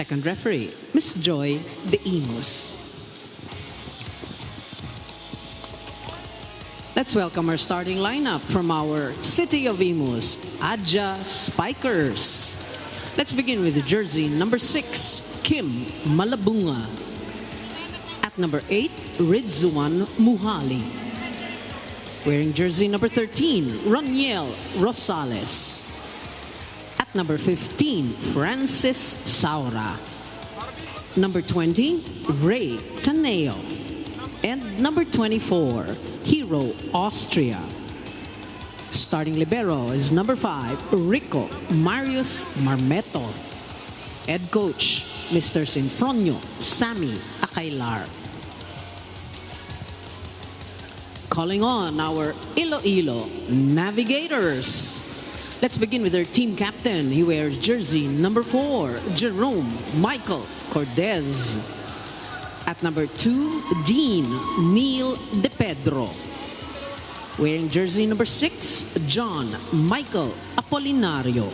Second referee, Miss Joy de IMUS. Let's welcome our starting lineup from our City of IMUS, Adja Spikers. Let's begin with the jersey number 6, Kim Malabunga. At number 8, Ridzuan Muhali. Wearing jersey number 13, Roniel Rosales. At number 15, Francis Saura. Number 20, Ray Taneo. And number 24, Hero Austria. Starting libero is number 5, Rico Marius Marmeto. Head coach, Mr. Sinfronio Sammy Akailar. Calling on our Iloilo Navigators. Let's begin with their team captain. He wears jersey number 4, Jerome Michael Cordez. At number 2, Dean Neil De Pedro. Wearing jersey number 6, John Michael Apolinario.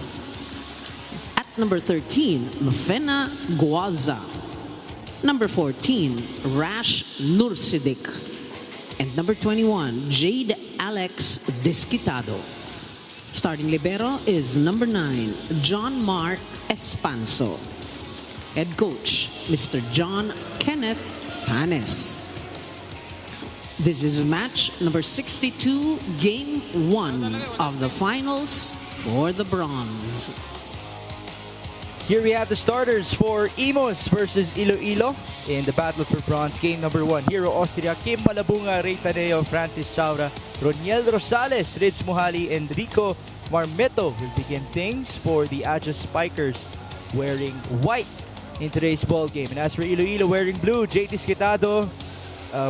At number 13, Mafena Guaza. Number 14, Rash Nursidik. And number 21, Jade Alex Desquitado. Starting libero is number 9, John Mark Espanso. Head coach, Mr. John Kenneth Panes. This is match number 62, game 1 of the finals for the bronze. Here we have the starters for IMUS versus Iloilo in the battle for bronze. Game number 1, Hero Austria, Kim Malabunga, Ray Taneo, Francis Saura, Roniel Rosales, Rids Muhali, and Rico Marmeto will begin things for the Adja Spikers wearing white in today's ball game. And as for Iloilo wearing blue, J. Disquitado,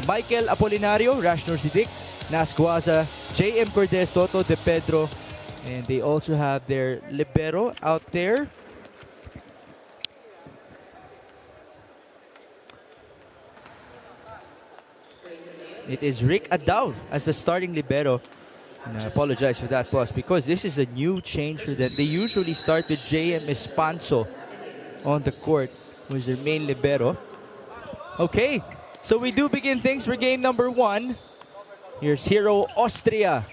Michael Apolinario, Rash Nursidik, Nas Guaza, J.M. Cordes, Toto De Pedro, and they also have their libero out there. It is Rick Adao as the starting libero. And I apologize for that pause because this is a new change for them. They usually start with J.M. Espanso on the court, who is their main libero. Okay, so we do begin things for game number 1. Here's Hero Austria.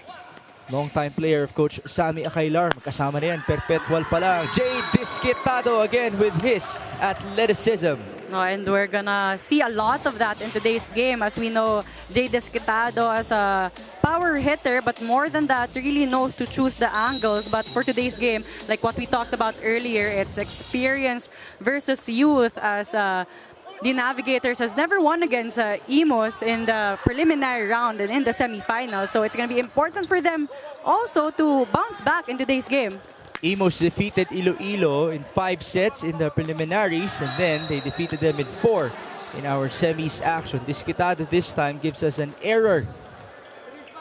Long-time player of Coach Sammy Akailar. Magkasama na yan, perpetual pa lang. Jay Disquitado again with his athleticism. And we're gonna see a lot of that in today's game, as we know Jay Disquitado as a power hitter, but more than that, really knows to choose the angles. But for today's game, like what we talked about earlier, it's experience versus youth, as the Navigators has never won against IMUS in the preliminary round and in the semifinals. So it's gonna be important for them also to bounce back in today's game. IMUS defeated Iloilo in 5 sets in the preliminaries, and then they defeated them in 4 in our semis action. Disquitado this time gives us an error.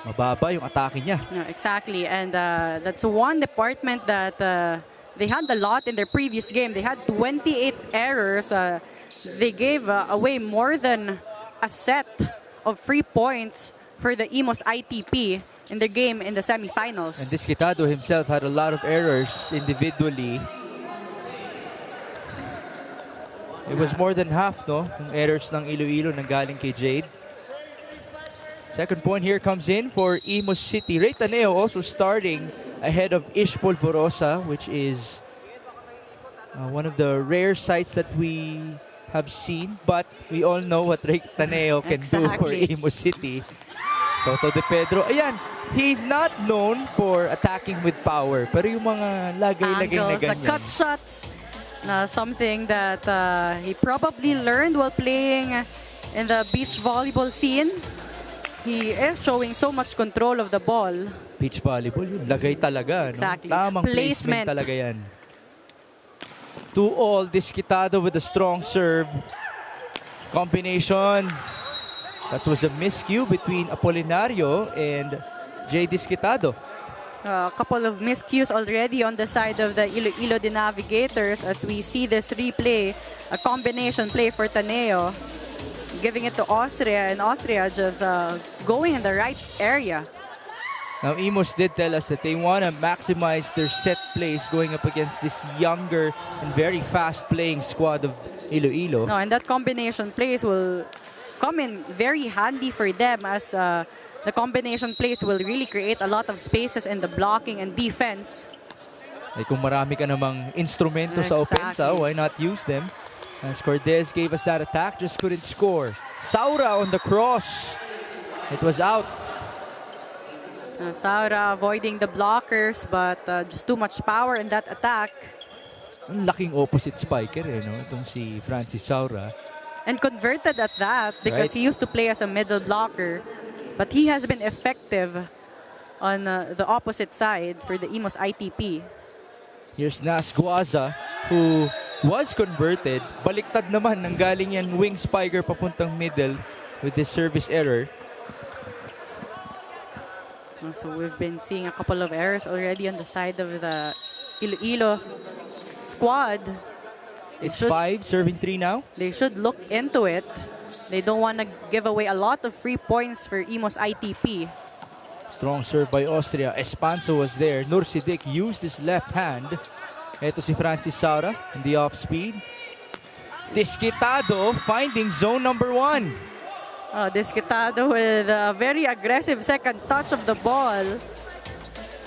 Mababa yung atake niya. Yeah, exactly, and that's one department that they had a lot in their previous game. They had 28 errors. They gave away more than a set of free points for the IMUS ITP in their game in the semifinals. And Disquitado himself had a lot of errors individually. It was more than half, no? Yung errors ng Iloilo nanggaling kay Jade. Second point here comes in for IMUS City. Ray Taneo also starting ahead of Ish Polvorosa, which is one of the rare sights that we have seen. But we all know what Ray Taneo can do for IMUS City. Toto De Pedro, ayan, he's not known for attacking with power, pero yung mga lagay-lagay na ganyan. The cut shots, something that he probably learned while playing in the beach volleyball scene. He is showing so much control of the ball. Beach volleyball, yun, lagay talaga. Exactly. No? Tamang placement talaga yan. 2-all, Disquitado with a strong serve. Combination. That was a miscue between Apolinario and Jay Disquitado. A couple of miscues already on the side of the Iloilo Navigators as we see this replay. A combination play for Taneo, giving it to Austria, and Austria just going in the right area. Now, IMUS did tell us that they want to maximize their set plays going up against this younger and very fast-playing squad of Iloilo. No, and that combination plays will come in very handy for them, as the combination plays will really create a lot of spaces in the blocking and defense. Eh, kung marami ka namang instrumento sa opensa, why not use them? As Cortez gave us that attack, just couldn't score. Saura on the cross. It was out. Saura avoiding the blockers, but just too much power in that attack. Ang laking opposite spiker, no? Itong si Francis Saura. And converted at that, because he used to play as a middle blocker. But he has been effective on the opposite side for the IMUS ITP. Here's Nas Guaza, who was converted. Baliktad naman, nanggaling yan wing spiker papuntang middle with this service error. So we've been seeing a couple of errors already on the side of the Iloilo squad. It's 5, serving 3 now. They should look into it. They don't want to give away a lot of free points for IMUS ITP. Strong serve by Austria. Espanso was there. Nursidik used his left hand. Ito si Francis Saura in the off-speed. Disquitado finding zone number 1. Disquitado with a very aggressive second touch of the ball.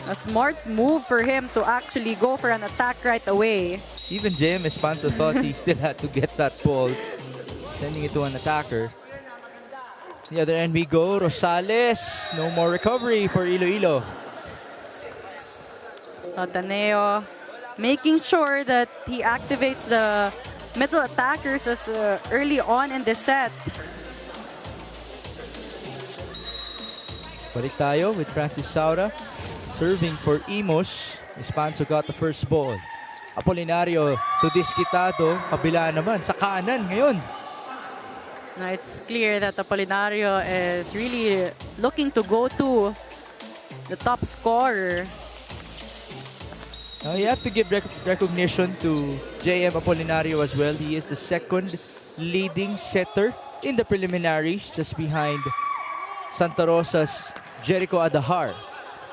A smart move for him to actually go for an attack right away. Even JM Espanso thought he still had to get that ball, sending it to an attacker. The other end we go. Rosales. No more recovery for Iloilo. Ateneo making sure that he activates the middle attackers as early on in the set. Balik tayo with Francis Saura serving for IMUS. Espanso got the first ball. Apolinario to Disquitado. Kabila naman sa kanan ngayon. Now it's clear that Apolinario is really looking to go to the top scorer. Now you have to give recognition to JM Apolinario as well. He is the second leading setter in the preliminaries, just behind Santa Rosa's Jericho Adahar.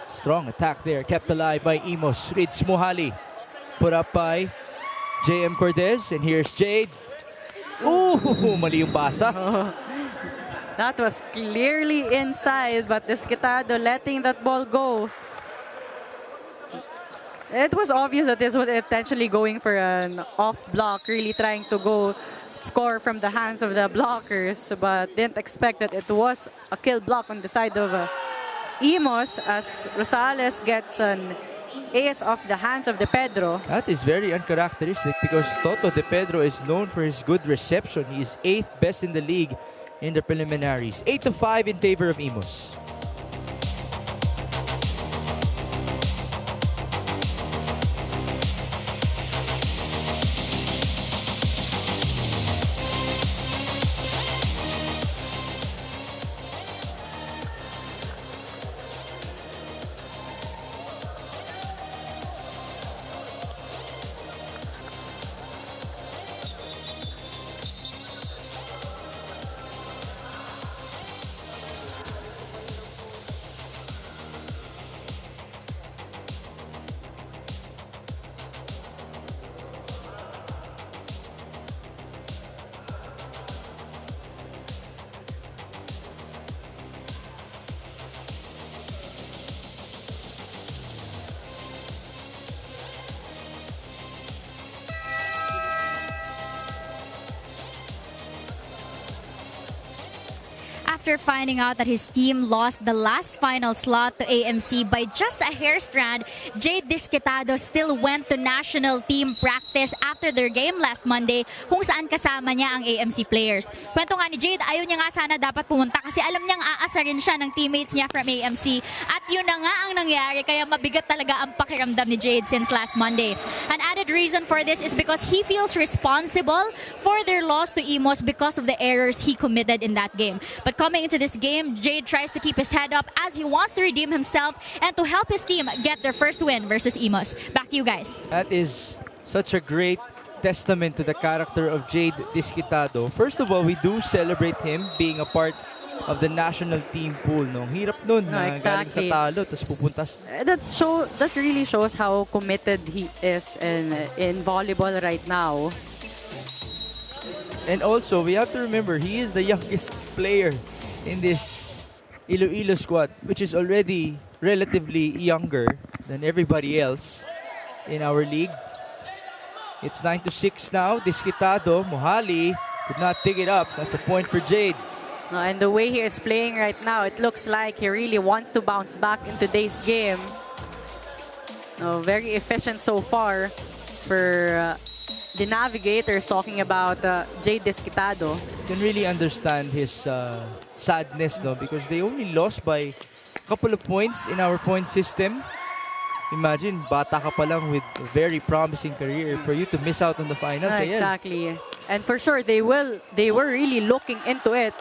Strong attack there, kept alive by IMUS. Rids Muhali, put up by JM Cortez, and here's Jade. Ooh, mali yung basa. That was clearly inside, but Disquitado letting that ball go. It was obvious that this was intentionally going for an off block, really trying to go score from the hands of the blockers, but didn't expect that it was a kill block on the side of IMUS, as Rosales gets an ace off the hands of De Pedro. That is very uncharacteristic because Toto De Pedro is known for his good reception. He is 8th best in the league in the preliminaries. 8-5 in favor of IMUS. After finding out that his team lost the last final slot to AMC by just a hair strand, Jade Disquitado still went to national team practice after their game last Monday, kung saan kasama niya ang AMC players. Kwento nga ni Jade, ayaw niya nga sana dapat pumunta kasi alam niyang aasarin siya ng teammates niya from AMC. At yun na nga ang nangyari, kaya mabigat talaga ang pakiramdam ni Jade since last Monday. An added reason for this is because he feels responsible for their loss to IMUS because of the errors he committed in that game. But coming into this game, Jade tries to keep his head up as he wants to redeem himself and to help his team get their first win versus IMUS. Back to you guys. That is such a great testament to the character of Jade Disquitado. First of all, we do celebrate him being a part of the national team pool. No? Ang hirap nun No, na galing sa exactly. talo, tapos pupuntas. That really shows how committed he is in volleyball right now. And also, we have to remember, he is the youngest player in this Iloilo squad, which is already relatively younger than everybody else in our league. It's 9-6 now. Disquitado, Mohali could not pick it up. That's a point for Jade. No, and the way he is playing right now, it looks like he really wants to bounce back in today's game. No, very efficient so far for the Navigators, talking about Jay Disquitado. You can really understand his sadness, no? Because they only lost by a couple of points in our point system. Imagine, bata ka pa lang with a very promising career for you to miss out on the finals. Ayan. Exactly. And for sure, they were really looking into it.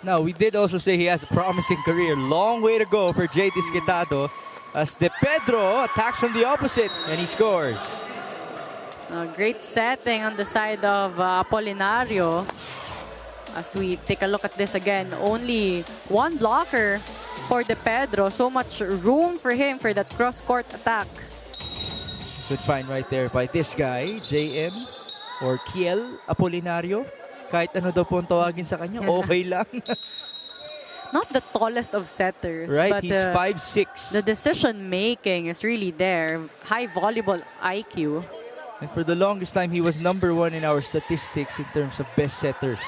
Now, we did also say he has a promising career. Long way to go for Jay Disquitado as De Pedro attacks from the opposite and he scores. Great setting on the side of Apolinario. As we take a look at this again, only one blocker for De Pedro. So much room for him for that cross-court attack. Good find right there by this guy, JM or Kiel Apolinario. Kahit ano daw po ang tawagin sa kanya, okay lang. Not the tallest of setters, Right, but he's 5'6". the decision-making is really there. High volleyball IQ. And for the longest time, he was #1 in our statistics in terms of best setters.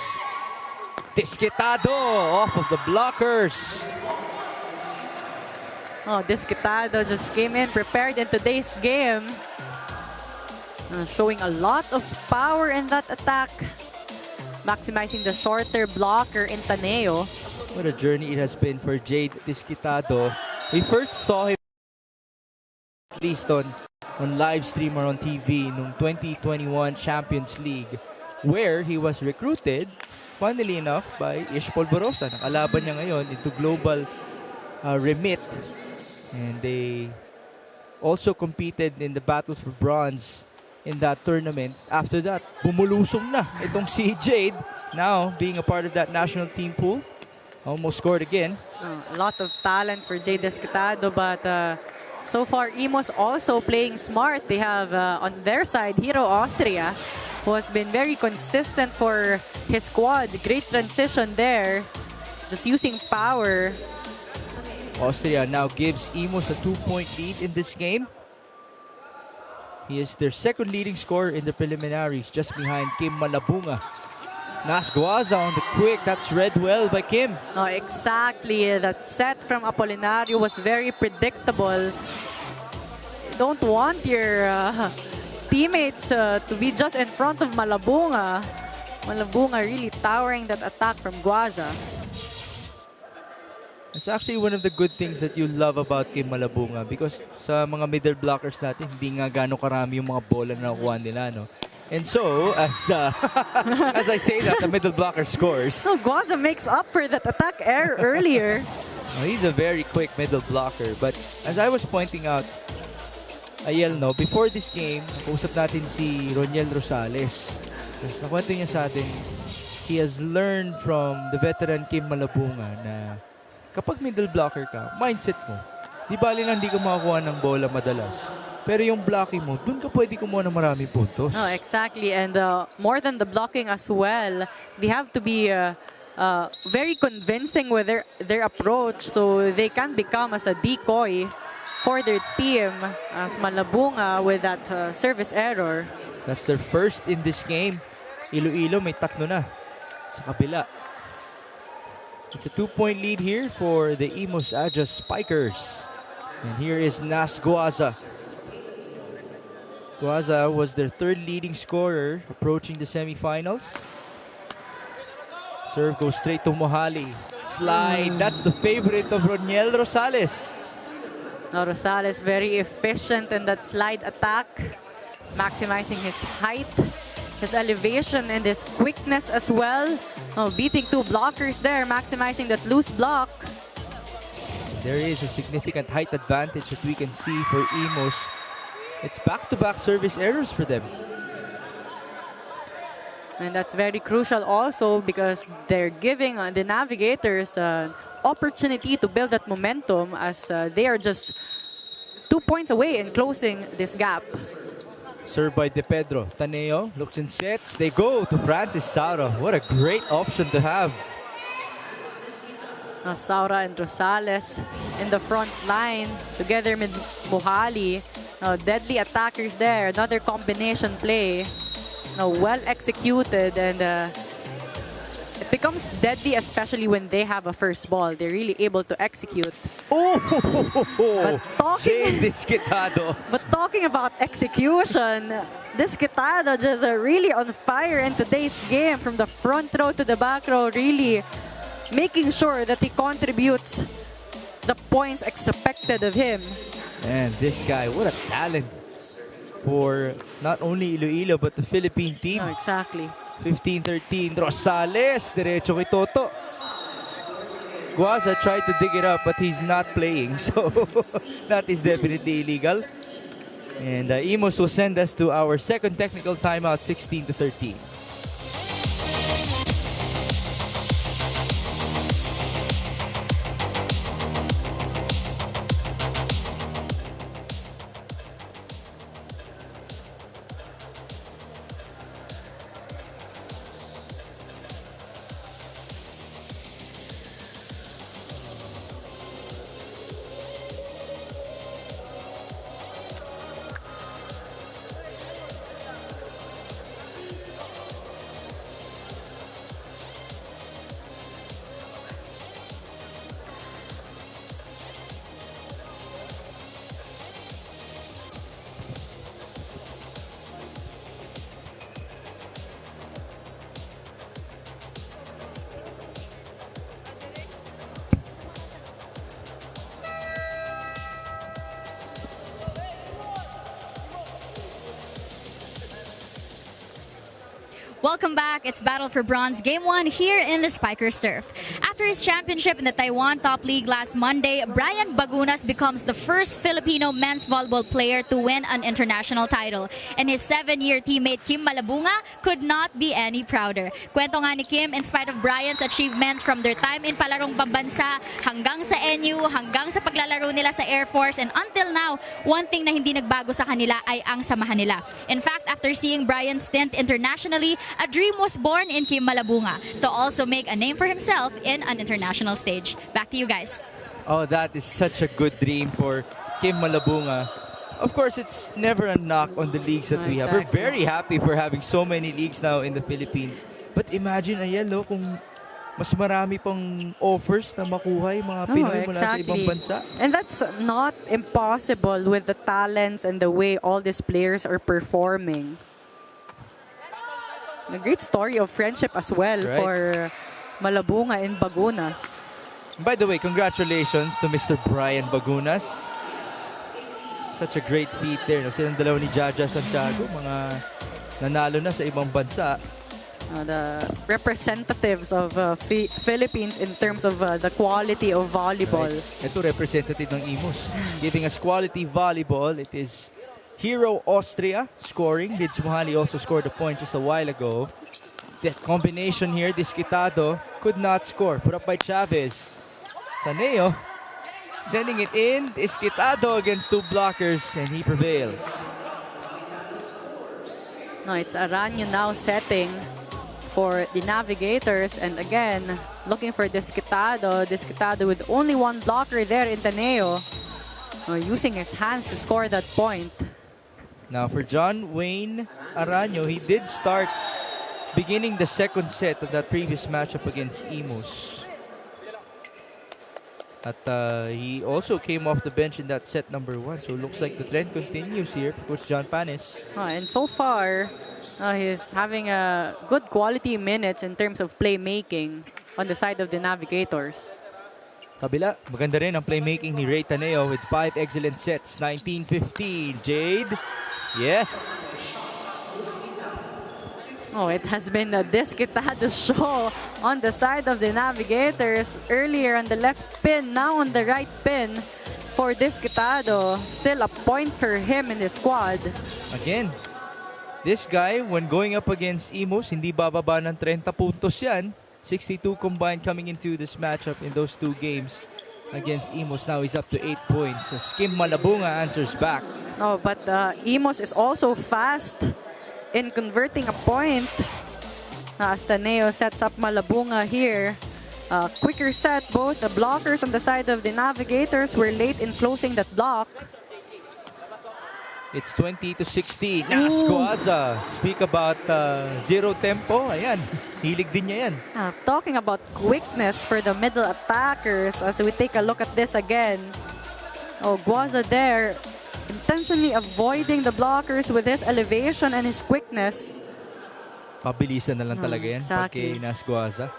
Disquitado off of the blockers. Oh, Disquitado just came in prepared in today's game. Showing a lot of power in that attack. Maximizing the shorter blocker in Taneo. What a journey it has been for Jade Disquitado. We first saw him at least on live stream or on TV noong 2021 Champions League, where he was recruited, funnily enough, by Ish Polvorosa. Nakalaban niya ngayon into global remit. And they also competed in the battle for bronze in that tournament. After that, bumulusong na itong si Jade. Now, being a part of that national team pool, almost scored again. A lot of talent for Jay Disquitado, but so far, IMUS also playing smart. They have on their side, Hero Austria, who has been very consistent for his squad. Great transition there. Just using power. Austria now gives IMUS a 2-point lead in this game. He is their second leading scorer in the preliminaries, just behind Kim Malabunga. Nasguaza on the quick. That's read well by Kim. Oh, exactly. That set from Apolinario was very predictable. You don't want your teammates to be just in front of Malabunga. Malabunga really towering that attack from Guaza. It's actually one of the good things that you love about Kim Malabunga because sa mga middle blockers natin, hindi nga gano'ng karami yung mga bola na nakuha nila, no? And so, as I say that, the middle blocker scores. So Guaza makes up for that attack error earlier. He's a very quick middle blocker. But as I was pointing out, Ayel, no, before this game, kausap natin si Roniel Rosales. Tapos nakwento niya sa atin, he has learned from the veteran Kim Malabunga na kapag middle blocker ka, mindset mo, di bali lang di ka makakuha ng bola madalas. Pero yung blocking mo, dun ka pwede kumuha ng maraming puntos. No, exactly. And more than the blocking as well, they have to be very convincing with their approach so they can become as a decoy for their team as Malabunga with that service error. That's their first in this game. Iloilo may 3 na sa kabila. It's a 2-point lead here for the IMUS Aja Spikers. And here is Nas Guaza. Guaza was their 3rd leading scorer approaching the semifinals. Serve goes straight to Mohali. Slide, that's the favorite of Roniel Rosales. Now Rosales very efficient in that slide attack, maximizing his height, his elevation, and his quickness as well. Oh, beating 2 blockers there, maximizing that loose block. There is a significant height advantage that we can see for IMUS. It's back-to-back service errors for them. And that's very crucial also because they're giving the Navigators an opportunity to build that momentum as they are just 2 points away in closing this gap. Served by De Pedro. Taneo looks and sets. They go to Francis Saura. What a great option to have. Saura and Rosales in the front line together with Muhali. Deadly attackers there. Another combination play. Well executed, and it becomes deadly especially when they have a first ball. They're really able to execute. But talking about execution, Disquitado just really on fire in today's game from the front row to the back row, really making sure that he contributes the points expected of him. And this guy, what a talent for not only Iloilo but the Philippine team. Exactly. 15-13, Rosales, derecho kay Toto. Guaza tried to dig it up but he's not playing, so that is definitely illegal. And IMUS will send us to our second technical timeout, 16-13. Welcome back. It's Battle for Bronze Game 1 here in the Spikers turf. After his championship in the Taiwan Top League last Monday, Brian Bagunas becomes the first Filipino men's volleyball player to win an international title. And his 7-year teammate Kim Malabunga could not be any prouder. Kwento nga ni Kim, in spite of Brian's achievements from their time in palarong pambansa hanggang sa NU, hanggang sa paglalaro nila sa Air Force, and until now, one thing na hindi nagbago sa kanila ay ang samahan nila. In fact, after seeing Brian's stint internationally, a dream was born in Kim Malabunga to also make a name for himself in an international stage. Back to you guys. Oh, that is such a good dream for Kim Malabunga. Of course, it's never a knock on the leagues that we have. We're very happy for having so many leagues now in the Philippines. But imagine, ayan, kung mas marami pang offers na makuha yung mga Pinoy mula sa ibang bansa. And that's not impossible with the talents and the way all these players are performing. A great story of friendship as well for Malabunga and Bagunas. By the way, congratulations to Mr. Brian Bagunas. Such a great feat there. Silang dalawa ni Jaja Santiago, mga nanalo na sa ibang bansa. The representatives of Philippines in terms of the quality of volleyball. Ito representative ng IMUS. Giving us quality volleyball. It is Hero Austria scoring. Lids Muhali also scored a point just a while ago. That combination here, Disquitado could not score. Put up by Chavez. Taneo sending it in. Disquitado against two blockers, and he prevails. No, it's Aranyo now setting for the Navigators, and again looking for Disquitado. Disquitado with only one blocker there in Taneo, using his hands to score that point. Now for John Wayne Aranyo, he did start beginning the second set of that previous matchup against IMUS. He also came off the bench in that set number 1. So it looks like the trend continues here for Coach John Panis. And so far, he's having a good quality minutes in terms of playmaking on the side of the Navigators. Kabila, maganda rin ang playmaking ni Ray Taneo with 5 excellent sets. 19-15. Jade. Yes. Oh, it has been a Disquitado show on the side of the Navigators. Earlier on the left pin, now on the right pin for Disquitado. Still a point for him in the squad. Again, This guy, when going up against IMUS, hindi bababa ng 30 puntos yan. 62 combined coming into this matchup in those two games against IMUS. Now he's up to 8 points. Skim Malabunga answers back. Oh, but IMUS is also fast in converting a point. Astaneo sets up Malabunga here. Quicker set, both the blockers on the side of the Navigators were late in closing that block. It's 20-16. Nasquaza. Speak about zero tempo. Ayan, hilig din niya yan. Talking about quickness for the middle attackers as we take a look at this again. Oh, Guaza there intentionally avoiding the blockers with his elevation and his quickness. Pabilisan na lang talaga yan pag kay Nasquaza.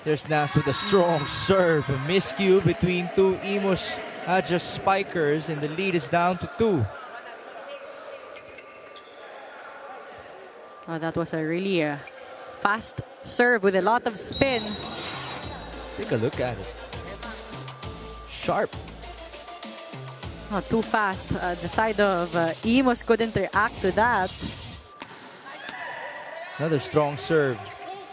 There's Nas with a strong serve. A miscue between two IMUS just spikers, and the lead is down to 2. Oh, that was a really fast serve with a lot of spin. Take a look at it. Sharp. Oh, too fast. The side of IMUS couldn't react to that. Another strong serve.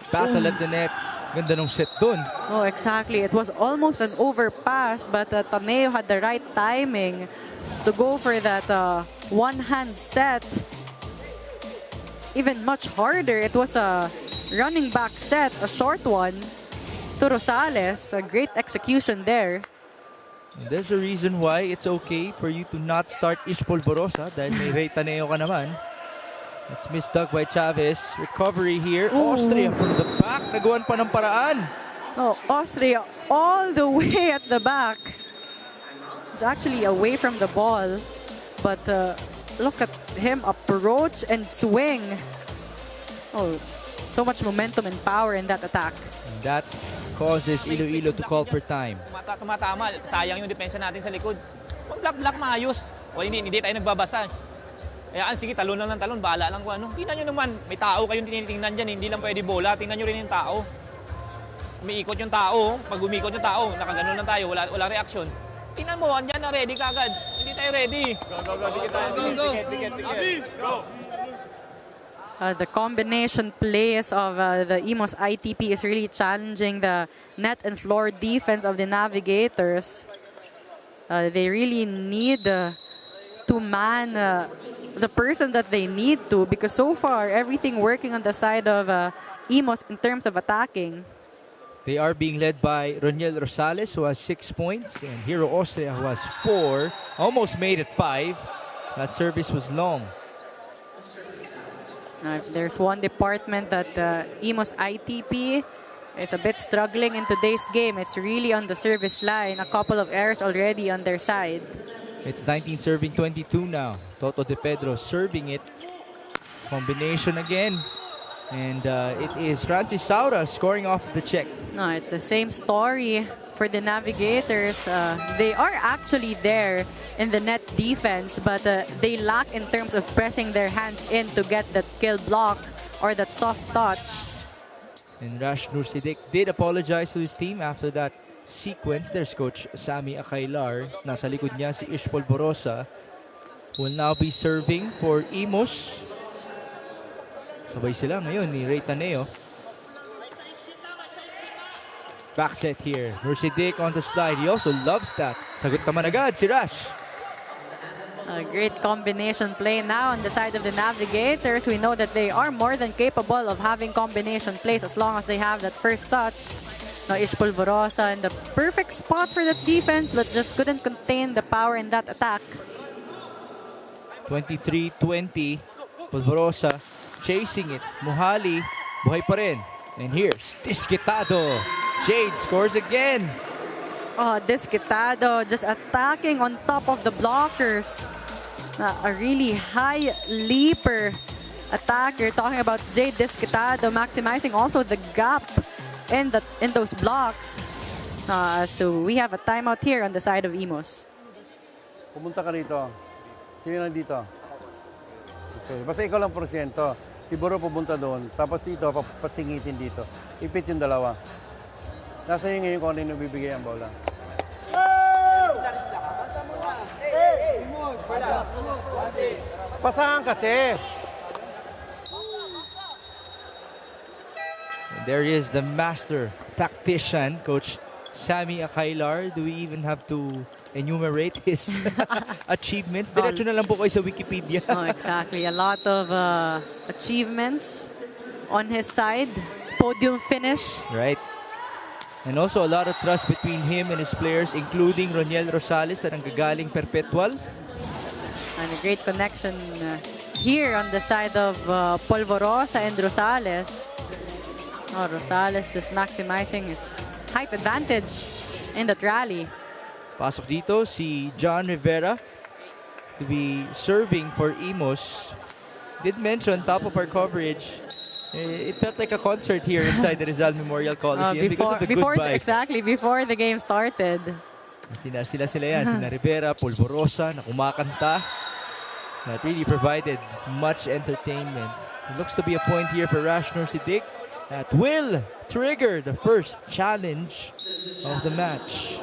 Battle at the net. Ganda nung set dun. Oh, exactly. It was almost an overpass, but Taneo had the right timing to go for that one-hand set. Even much harder. It was a running back set, a short one to Rosales. A great execution there. And there's a reason why it's okay for you to not start Ish Polvorosa dahil may Ray Taneo ka naman. It's misdug by Chavez. Recovery here. Austria from the back. Nagawan pa ng paraan. Oh, Austria all the way at the back. It's actually away from the ball. But look at him approach and swing. Oh, so much momentum and power in that attack. And that causes Iloilo to call for time. Tumatama. Sayang yung depensa natin sa likod. Pag block maayos. O hindi tayo nagbabasa. Kaya sige, talon lang ng talon, bahala lang kung ano. Tingnan nyo naman, may tao kayong tinitingnan dyan, hindi lang pwede bola. Tingnan nyo rin yung tao. Umiikot yung tao, pag umikot yung tao, nakaganon lang tayo, wala reaksyon. Tingnan mo, andyan na ready kagad. Hindi tayo ready. Go. The combination plays of the IMUS ITP is really challenging the net and floor defense of the Navigators. They really need to man the person that they need to, because so far everything working on the side of IMUS in terms of attacking. They are being led by Roniel Rosales, who has 6 points, and Hero Austria, who has 4. Almost made it 5. That service was long. If there's one department that IMUS ITP is a bit struggling in today's game, it's really on the service line. A couple of errors already on their side. It's 19 serving 22 now. Toto De Pedro serving it. Combination again. And it is Francis Saura scoring off the check. No, it's the same story for the Navigators. They are actually there in the net defense, but they lack in terms of pressing their hands in to get that kill block or that soft touch. And Rash Nursidik did apologize to his team after that sequence. There's Coach Sammy Akailar. Nasa likod niya si Ish Polvorosa. Will now be serving for IMUS. Sabay sila ngayon ni Ray Taneo. Back set here. Nursidik on the slide. He also loves that. Sagot naman agad si Rash. A great combination play now on the side of the Navigators. We know that they are more than capable of having combination plays as long as they have that first touch. Now Ish Polvorosa in the perfect spot for that defense, but just couldn't contain the power in that attack. 23-20. Polvorosa chasing it. Muhali, buhay pa rin. And here's Disquitado. Jade scores again. Oh, Disquitado just attacking on top of the blockers. A really high leaper attacker. Talking about Jade Disquitado, maximizing also the gap in those blocks. So we have a timeout here on the side of IMUS. Pumunta ka rito. Sino nandito? Okay. Basta ikaw lang porsyento. Si Buro pupunta doon. Tapos dito, papasingitin dito. Ipit yung dalawa. Nasa iyo ngayon kung ano yung bibigay ang bola. Pasahan kasi. And there is the master tactician, Coach Sammy Akailar. Do we even have to enumerate his achievements? Diretso na lang po kayo sa Wikipedia. Oh, exactly. A lot of achievements on his side. Podium finish. Right. And also a lot of trust between him and his players, including Roniel Rosales na nanggagaling Perpetual. And a great connection here on the side of Polvorosa and Rosales. Oh, Rosales just maximizing his height advantage in that rally. Pasok dito si John Rivera to be serving for IMUS. Did mention top of our coverage, it felt like a concert here inside the Rizal Memorial Coliseum because of the good vibes. Exactly, before the game started. Sila yan, sina Rivera, Polvorosa na kumakanta. That really provided much entertainment. It looks to be a point here for Rashner Siddiq that will trigger the first challenge of the match.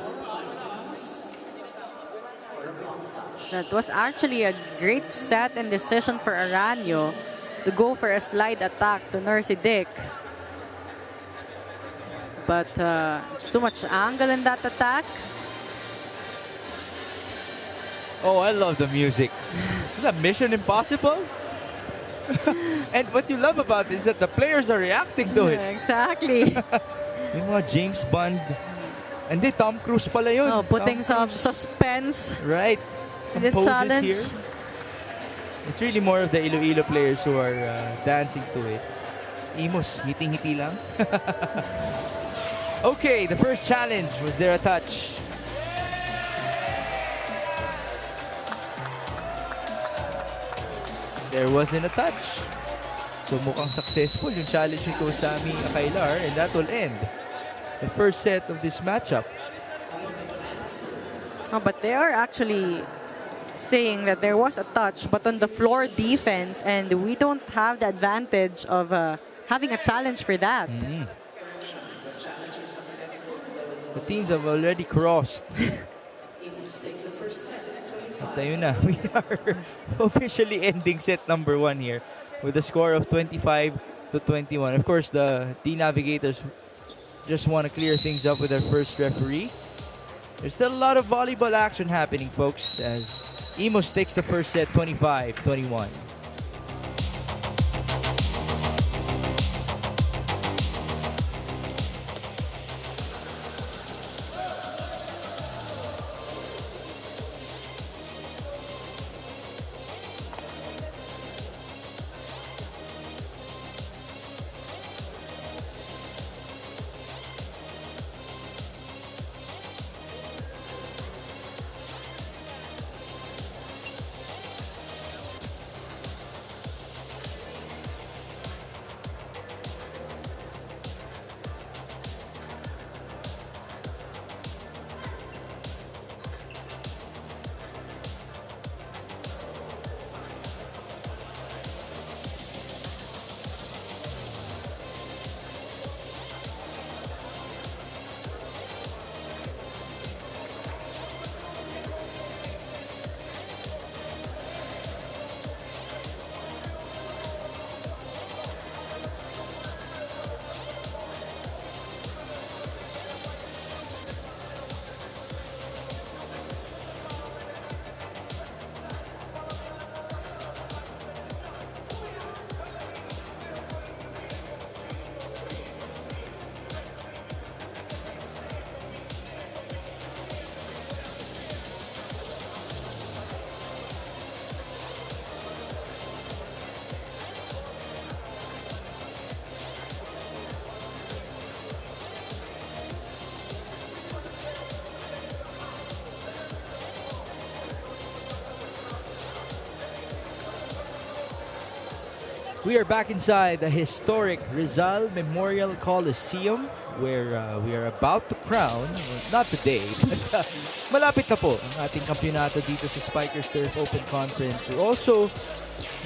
That was actually a great set and decision for Aranyo to go for a slide attack to Nursi Dick. But it's too much angle in that attack. Oh, I love the music. Is that Mission Impossible? And what you love about it is that the players are reacting to it. Exactly. Yung mga James Bond. Hindi, Tom Cruise pala yun. Oh, putting Tom some Cruise. suspense Right. Some in this poses challenge. here. It's really more of the Iloilo players who are dancing to it. IMUS, hiting-hiti lang. Okay, the first challenge. Was there a touch? There wasn't a touch. So mukhang successful yung challenge ni Coach Sammy Akailar, and that will end the first set of this matchup. Oh, but they are actually saying that there was a touch, but on the floor defense, and we don't have the advantage of having a challenge for that. The teams have already crossed. At ayun na, we are officially ending set number 1 here with a score of 25-21. Of course, the Navigators just want to clear things up with their first referee. There's still a lot of volleyball action happening, folks, as IMUS takes the first set 25-21. We are back inside the historic Rizal Memorial Coliseum where we are about to crown, well, not today, but malapit na po ang ating kampyonato dito sa Spikers Turf Open Conference. We're also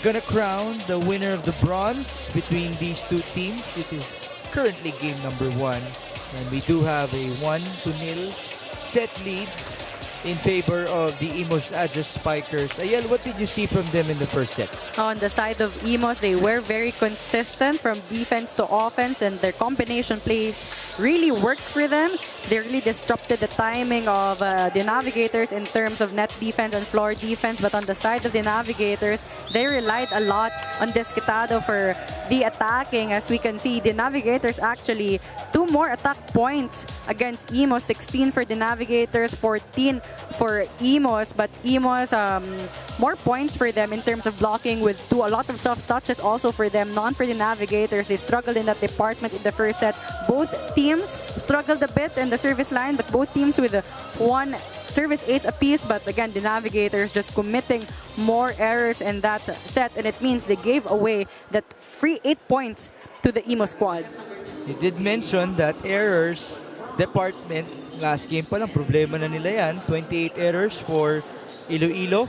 gonna crown the winner of the bronze between these two teams. It is currently game number 1, and we do have a 1-0 set lead in favor of the IMUS Address Spikers. Ayel, what did you see from them in the first set? On the side of IMUS, they were very consistent from defense to offense, and their combination plays really worked for them. They really disrupted the timing of the Navigators in terms of net defense and floor defense. But on the side of the Navigators, they relied a lot on Desquitado for the attacking. As we can see, the Navigators actually 2 more attack points against IMUS, 16 for the Navigators, 14 for IMUS. But IMUS, more points for them in terms of blocking with a lot of soft touches also for them. None for the Navigators. They struggled in that department in the first set. Both teams struggled a bit in the service line, but both teams with 1 service ace apiece. But again, the Navigators just committing more errors in that set, and it means they gave away that free 8 points to the IMUS squad. You did mention that errors department last game pa lang problema na nila yan. 28 errors for Iloilo.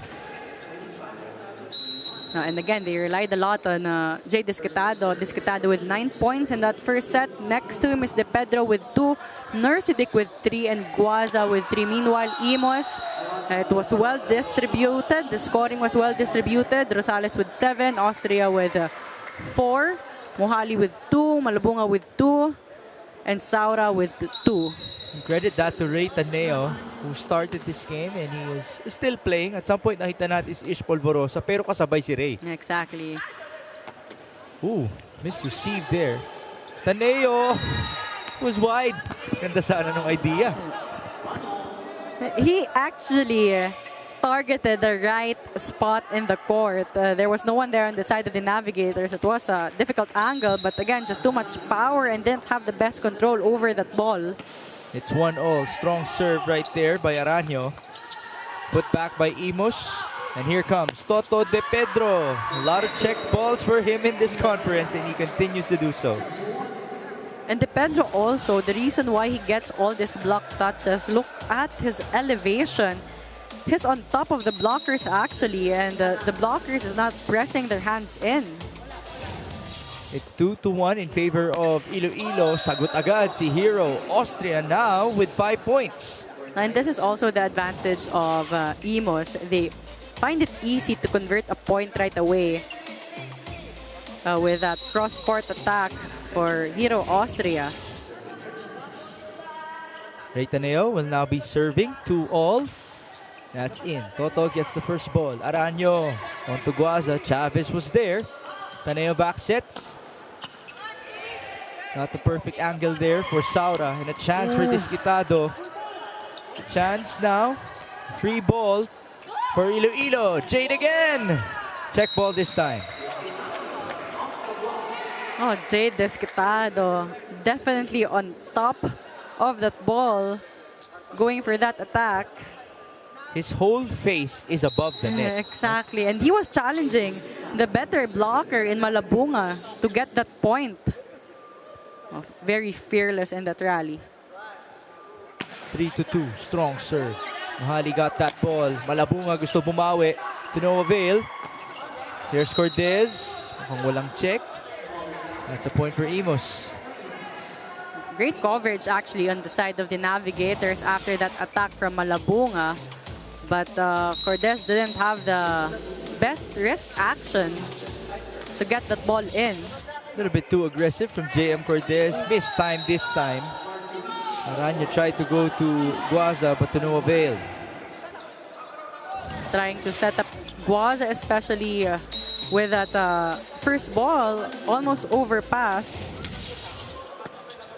And again, they relied a lot on Jay Desquitado. Desquitado with 9 points in that first set. Next to him is De Pedro with 2, Nersidic with 3, and Guaza with 3. Meanwhile, IMUS, it was well distributed. The scoring was well distributed. Rosales with 7, Austria with 4, Mohali with 2, Malabunga with 2, and Saura with 2. Credit that to Ray Taneo, who started this game and he is still playing. At some point, nakita natin is Ish Polvorosa, pero kasabay si Ray. Exactly. Ooh, misreceived there. Taneo was wide. Ganda sana ng idea. He actually targeted the right spot in the court. There was no one there on the side of the Navigators. It was a difficult angle, but again, just too much power and didn't have the best control over that ball. It's 1-all. Strong serve right there by Araño. Put back by IMUS. And here comes Toto De Pedro. A lot of check balls for him in this conference, and he continues to do so. And De Pedro also, the reason why he gets all these block touches, look at his elevation. He's on top of the blockers actually, and the blockers is not pressing their hands in. It's 2-1 in favor of Iloilo. Sagot agad si Hero Austria now with 5 points. And this is also the advantage of IMUS. They find it easy to convert a point right away with that cross-court attack for Hero Austria. Ray Taneo will now be serving 2-all. That's in. Toto gets the first ball. Araño on to Guaza. Chavez was there. Taneo back sets. Not the perfect angle there for Saura. And a chance for Desquitado. Chance now. Free ball for Iloilo. Jade again. Check ball this time. Oh, Jade Desquitado definitely on top of that ball, going for that attack. His whole face is above the net. Exactly. And he was challenging the better blocker in Malabunga to get that point. Oh, very fearless in that rally. 3-2. Strong serve. Mohali got that ball. Malabunga gusto bumawi. To no avail. Here's Cortez. Mukhang walang check. That's a point for IMUS. Great coverage actually on the side of the Navigators after that attack from Malabunga. But Cortez didn't have the best risk action to get that ball in. A little bit too aggressive from JM Cortez. Missed time this time. Araño tried to go to Guaza but to no avail. Trying to set up Guaza, especially with that first ball, almost overpass.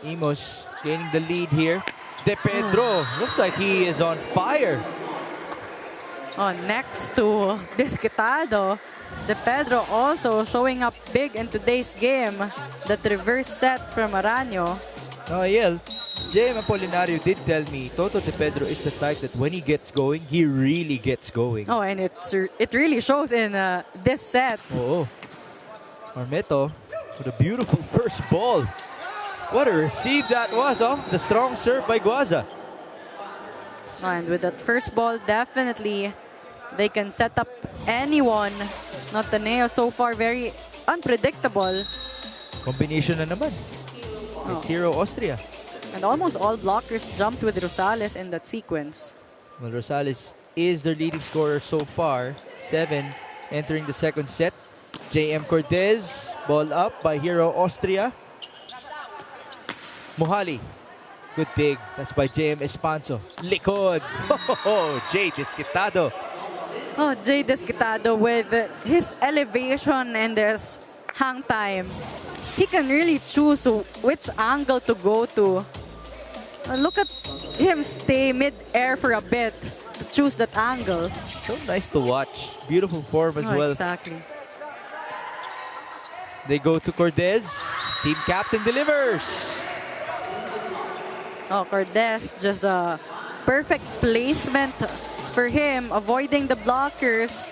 IMUS gaining the lead here. De Pedro looks like he is on fire. Oh, next to Desquitado, De Pedro also showing up big in today's game. That reverse set from Araño. Now, Ayel, JM Apolinario did tell me Toto De Pedro is the type that when he gets going, he really gets going. Oh, and it really shows in this set. Oh, Armeto with a beautiful first ball. What a receive that was off the strong serve by Guaza. Oh, and with that first ball, definitely they can set up anyone. Not Taneo so far, very unpredictable. Combination na naman. It's Hero Austria. And almost all blockers jumped with Rosales in that sequence. Well, Rosales is their leading scorer so far. 7 entering the second set. JM Cortez, ball up by Hero Austria. Mohali, good dig. That's by JM Espanso. Likod. Jay Desquitado. Oh, Jay Desquitado with his elevation and his hang time. He can really choose which angle to go to. Look at him stay mid-air for a bit to choose that angle. So nice to watch. Beautiful form as well. Exactly. They go to Cortez. Team captain delivers. Oh, Cortez, just a perfect placement for him, avoiding the blockers.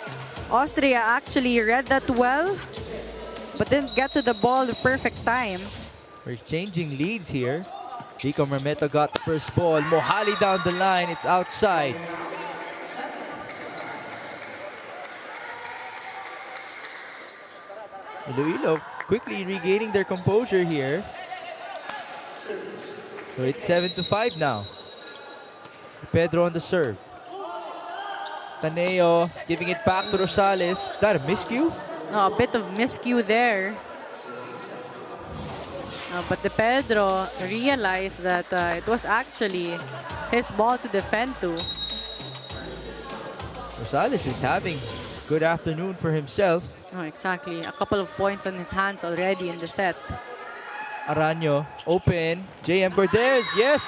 Austria actually read that well, but didn't get to the ball the perfect time. We're changing leads here. Rico Marmeto got the first ball. Mohali down the line. It's outside. Iloilo quickly regaining their composure here. So it's 7-5 now. Pedro on the serve. Taneo giving it back to Rosales. Is that a miscue? Oh, a bit of miscue there. But De Pedro realized that it was actually his ball to defend to. Rosales is having a good afternoon for himself. Oh, exactly. A couple of points on his hands already in the set. Araño, open. JM Cortez, yes!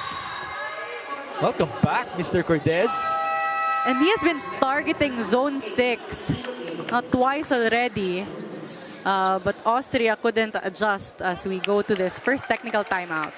Welcome back, Mr. Cortez. And he has been targeting zone 6 twice already. But Austria couldn't adjust as we go to this first technical timeout.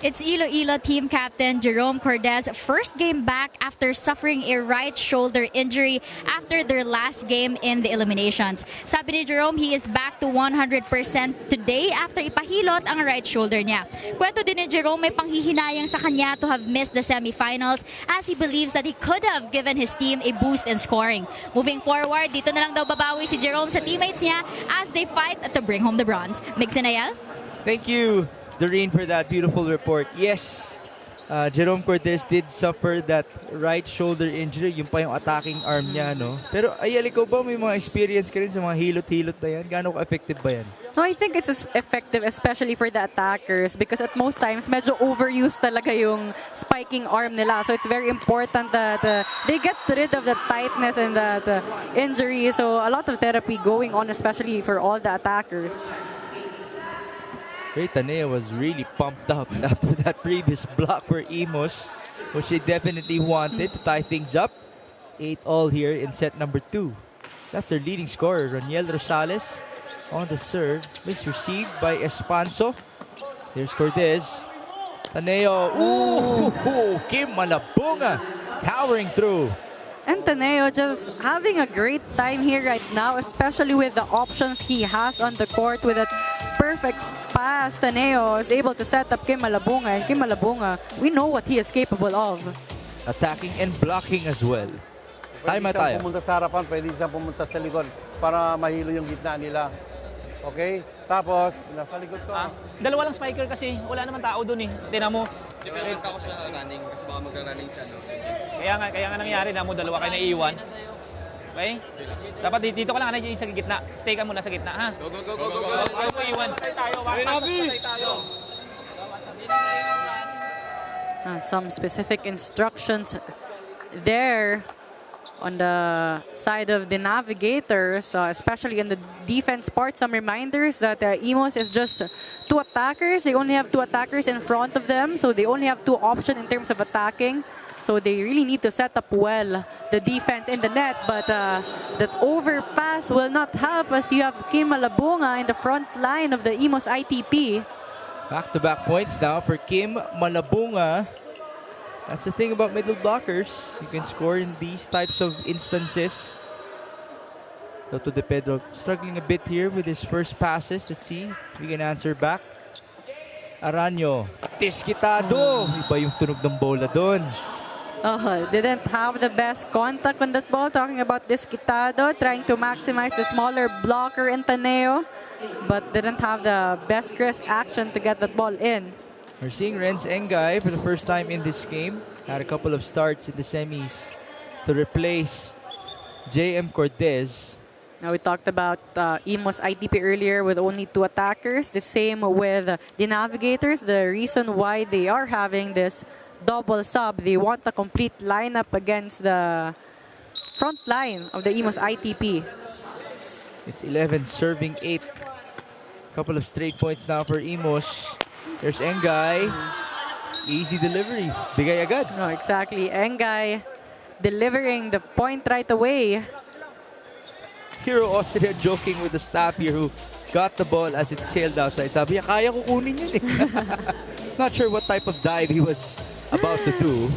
It's Iloilo team captain Jerome Cortez, first game back after suffering a right shoulder injury after their last game in the eliminations. Sabi ni Jerome, he is back to 100% today after ipahilot ang right shoulder niya. Kwento din ni Jerome, may panghihinayang sa kanya to have missed the semifinals as he believes that he could have given his team a boost in scoring. Moving forward, dito na lang daw babawi si Jerome sa teammates niya as they fight to bring home the bronze. Migsinayal? Thank you, Doreen, for that beautiful report. Yes, Jerome Cortez did suffer that right shoulder injury. Yung pa yung attacking arm niya, no? Pero Ayel, ikaw ba may mga experience ka rin sa mga hilot-hilot na yan? Gaano ka-effective ba yan? No, I think it's effective, especially for the attackers, because at most times, medyo overused talaga yung spiking arm nila. So it's very important that they get rid of the tightness and that injury. So a lot of therapy going on, especially for all the attackers. Tanea was really pumped up after that previous block for IMUS, which they definitely wanted to tie things up. 8-all here in set number 2. That's their leading scorer, Roniel Rosales on the serve. Misreceived by Espanso. Here's Cortez. Taneo. Ooh, Kim Malabunga towering through. And Taneo just having a great time here right now, especially with the options he has on the court with that perfect pass. Taneo is able to set up Kim Malabunga, and Kim Malabunga, we know what he is capable of. Attacking and blocking as well. Pwede siyang pumunta sa harapan, pwede siyang pumunta sa likod para mahilo yung gitna nila. Okay? Tapos, nasa likod ko. Dalawa lang spiker kasi wala naman tao doon eh. Tingnan mo. Di ba lang ako siya running kasi baka magra-running siya, no? Kaya nga nangyari na mo, dalawa kayo naiiwan. Okay? Dapat dito ka lang sa gitna. Stay ka muna sa gitna, ha? Go! Ayaw mo iwan. Some specific instructions there on the side of the Navigators, especially in the defense part, some reminders that IMUS is just two attackers. They only have two attackers in front of them, so they only have two options in terms of attacking. So they really need to set up well the defense in the net, but that overpass will not help as you have Kim Malabunga in the front line of the IMUS ITP. Back-to-back points now for Kim Malabunga. That's the thing about middle blockers. You can score in these types of instances. Toto De Pedro struggling a bit here with his first passes. Let's see if we can answer back. Aranyo, diskitado. Iba yung tunog ng bola doon. Didn't have the best contact on that ball. Talking about Diskitado, trying to maximize the smaller blocker in Taneo, but didn't have the best risk action to get that ball in. We're seeing Renz Engay for the first time in this game. Had a couple of starts in the semis to replace JM Cortez. Now we talked about IMUS ITP earlier with only two attackers. The same with the Navigators. The reason why they are having this double sub, they want a complete lineup against the front line of the IMUS ITP. It's 11 serving 8. Couple of straight points now for IMUS. There's Engay. Easy delivery. Bigay agad. No, exactly. Engay delivering the point right away. Hero Austria joking with the staff here who got the ball as it sailed outside. Sabi niya, kaya ko kunin yun eh. Not sure what type of dive he was about to do.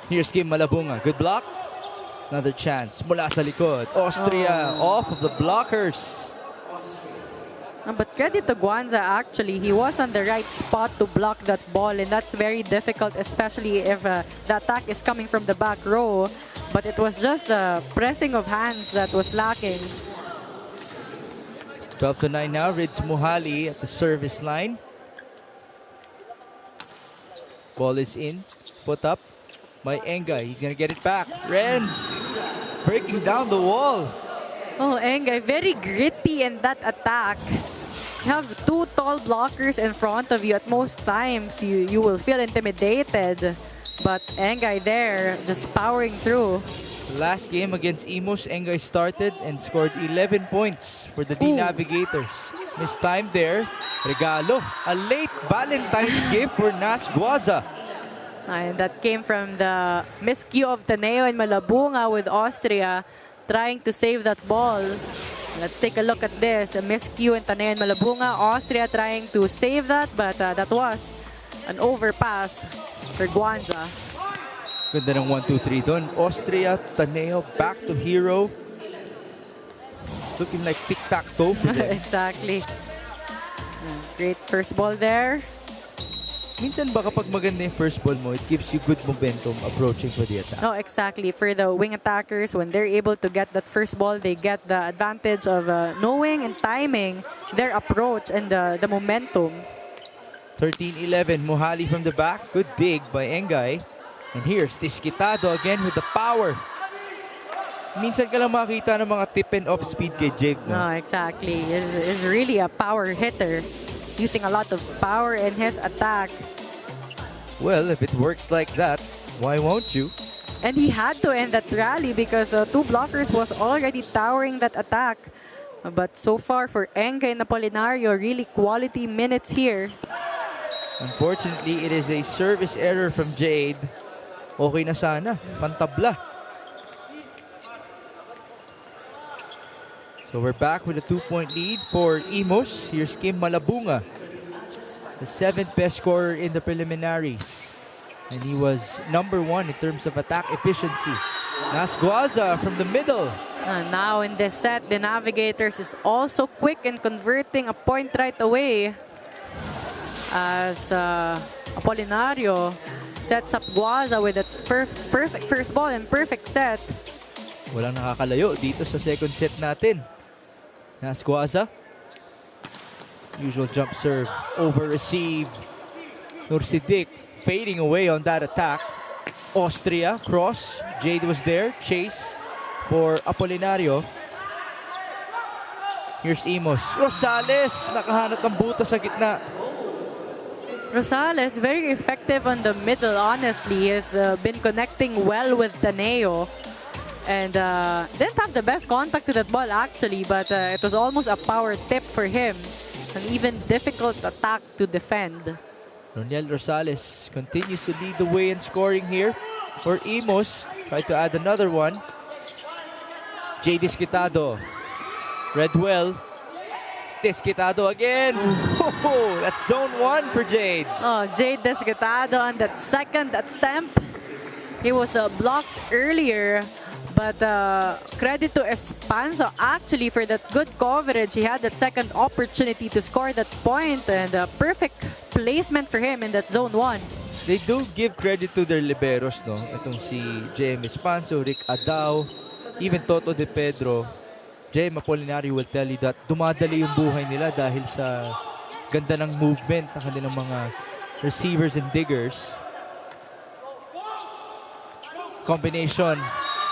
Here's Kim Malabunga. Good block. Another chance. Mula sa likod. Austria off of the blockers. But credit to Guanza, actually. He was on the right spot to block that ball, and that's very difficult, especially if the attack is coming from the back row. But it was just the pressing of hands that was lacking. 12-9 now. Rids Muhali at the service line. Ball is in. Put up by Engay. He's going to get it back. Renz breaking down the wall. Oh, Engay, very gritty in that attack. You have two tall blockers in front of you. At most times, you will feel intimidated. But Engay there, just powering through. Last game against IMUS, Engay started and scored 11 points for the D Navigators. Missed time there. Regalo, a late Valentine's gift for Nas Guaza. And that came from the miscue of Taneo and Malabunga with Austria trying to save that ball. Let's take a look at this. A miscue in Taneo and Malabunga. Austria trying to save that, but that was an overpass for Guanza. Ganda ng 1-2-3 doon. Austria, Taneo, back to Hero. Looking like tic-tac-toe for them. Exactly. Great first ball there. Minsan ba kapag maganda yung first ball mo, it gives you good momentum approaching for the attack? No, exactly. For the wing attackers, when they're able to get that first ball, they get the advantage of knowing and timing their approach and the momentum. 13-11, Muhali from the back. Good dig by Engay. And here's Diskitado again with the power. Minsan ka lang makita ng mga tip and off speed kay Jake. No, exactly. Is really a power hitter. Using a lot of power in his attack. Well, if it works like that, why won't you? And he had to end that rally because two blockers was already towering that attack. But so far for Engay and Apolinario, really quality minutes here. Unfortunately, it is a service error from Jade. Okay na sana. Pantabla. So we're back with a 2-point lead for IMUS. Here's Kim Malabunga, the 7th best scorer in the preliminaries. And he was number 1 in terms of attack efficiency. Nas Guaza from the middle. Now in this set, the Navigators is also quick in converting a point right away. As Apolinario sets up Guaza with a perfect first ball and perfect set. Walang nakakalayo dito sa second set natin. Nas Guaza. Usual jump serve. Over receive. Nursidik fading away on that attack. Austria cross. Jade was there. Chase for Apolinario. Here's IMUS. Rosales nakahanap ng butas sa gitna. Rosales, very effective on the middle, honestly. He has been connecting well with Taneo. And didn't have the best contact to that ball, actually. But it was almost a power tip for him. An even difficult attack to defend. Roniel Rosales continues to lead the way in scoring here for IMUS. Try to add another one. Jay Disquitado. Redwell. Disquitado again. Oh, that's zone 1 for Jade. Oh, Jade Disquitado on that second attempt. He was blocked earlier. But credit to Espanzo, actually, for that good coverage. He had that second opportunity to score that point, and perfect placement for him in that zone 1. They do give credit to their liberos, no? Itong si JM Espanzo, Rick Adao, even Toto De Pedro. JM Apolinario will tell you that dumadali yung buhay nila dahil sa ganda ng movement ng kanilang mga receivers and diggers. Combination.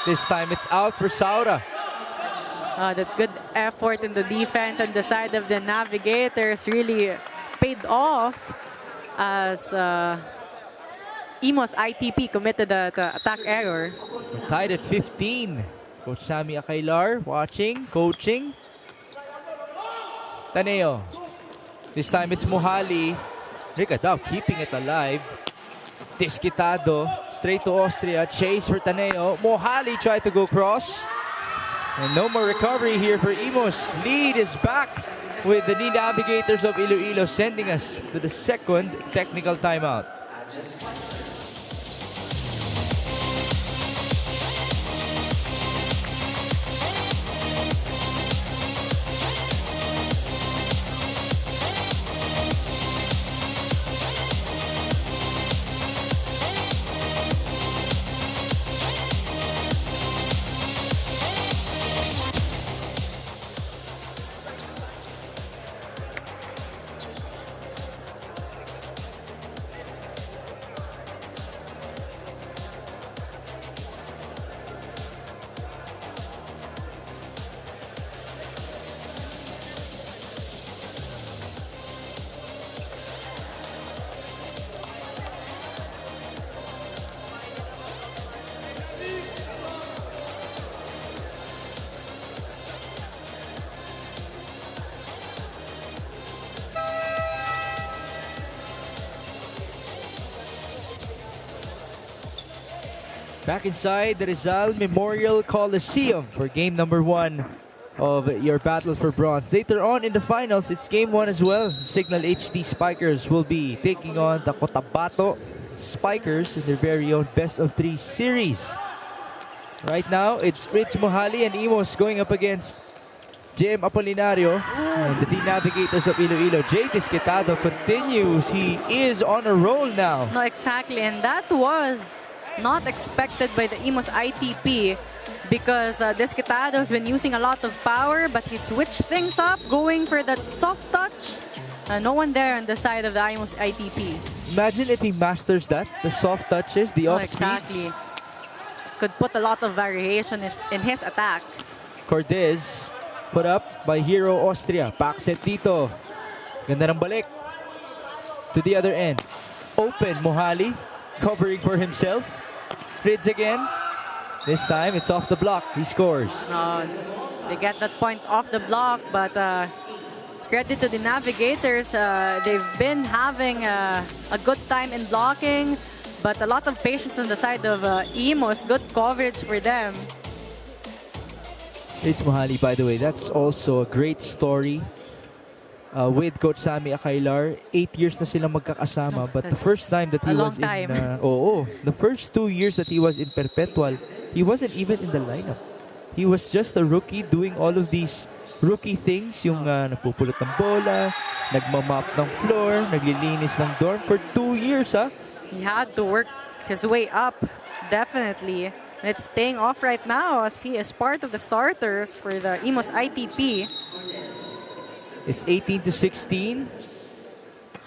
This time it's out for Saura. That good effort in the defense and the side of the Navigators really paid off as IMUS ITP committed the attack error. We're tied at 15. Coach Sammy Akailar watching, coaching. Taneo. This time it's Mohali. Rick Adao keeping it alive. Disquitado, straight to Austria, chase for Taneo. Mohali tried to go cross. And no more recovery here for IMUS. Lead is back with the Navigators of Iloilo, sending us to the second technical timeout. Back inside the Rizal Memorial Coliseum for game number 1 of your battle for bronze. Later on in the finals, it's game 1 as well. Signal HD Spikers will be taking on the Cotabato Spikers in their very own best-of-3 series. Right now, it's Rich Mohali and IMUS going up against JM Apolinario and the Navigators of Iloilo. Jay Disquitado continues. He is on a roll now. No, exactly. And that was not expected by the IMUS ITP because Disquitado has been using a lot of power, but he switched things up, going for that soft touch. No one there on the side of the IMUS ITP. Imagine if he masters that, the soft touches, the off exactly. speeds. Could put a lot of variation in his attack. Cortez put up by Hero Austria. Backset dito. Ganda ng balik. To the other end. Open Mohali. Covering for himself. Rids again. This time it's off the block. He scores. They get that point off the block, but credit to the Navigators. They've been having a good time in blocking, but a lot of patience on the side of IMUS. Good coverage for them. It's Mohali, by the way. That's also a great story. With Coach Sammy Akailar, 8 years na silang magkakasama, but the first time that he was in the first 2 years that he was in Perpetual, he wasn't even in the lineup. He was just a rookie doing all of these rookie things, yung napupulot ng bola, nagmamap ng floor, naglilinis ng dorm for 2 years, ha? He had to work his way up, definitely. It's paying off right now as he is part of the starters for the IMUS ITP. It's 18-16.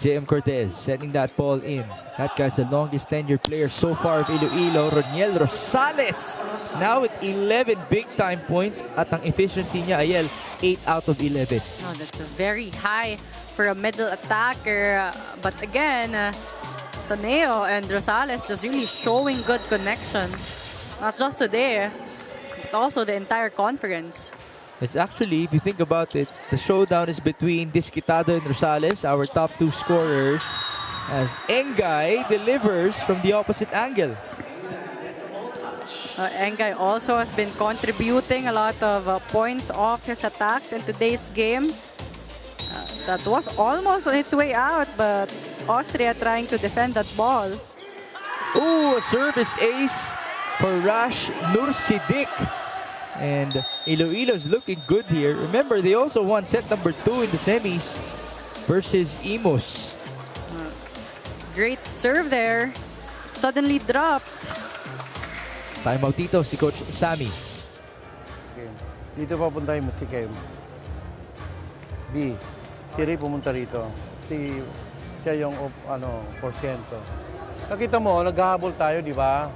JM Cortez sending that ball in. That guy's the longest tenured player so far of Iloilo, Roniel Rosales. Now with 11 big-time points at ang efficiency niya, Ayel, 8 out of 11. Oh, that's very high for a middle attacker. But again, Toneo and Rosales just really showing good connection. Not just today, but also the entire conference. It's actually, if you think about it, the showdown is between Disquitado and Rosales, our top 2 scorers, as Engay delivers from the opposite angle. Engay also has been contributing a lot of points off his attacks in today's game. That was almost on its way out, but Austria trying to defend that ball. Ooh, a service ace for Rash Nursidik. And Iloilo's looking good here. Remember, they also won set number 2 in the semis versus IMUS. Great serve there. Suddenly dropped. Timeout dito si Coach Sammy. Okay. Dito papuntahin mo si Kem. B. Si Ray pumunta rito. Siya yung porsyento. Nakita mo, naghahabol tayo, di ba?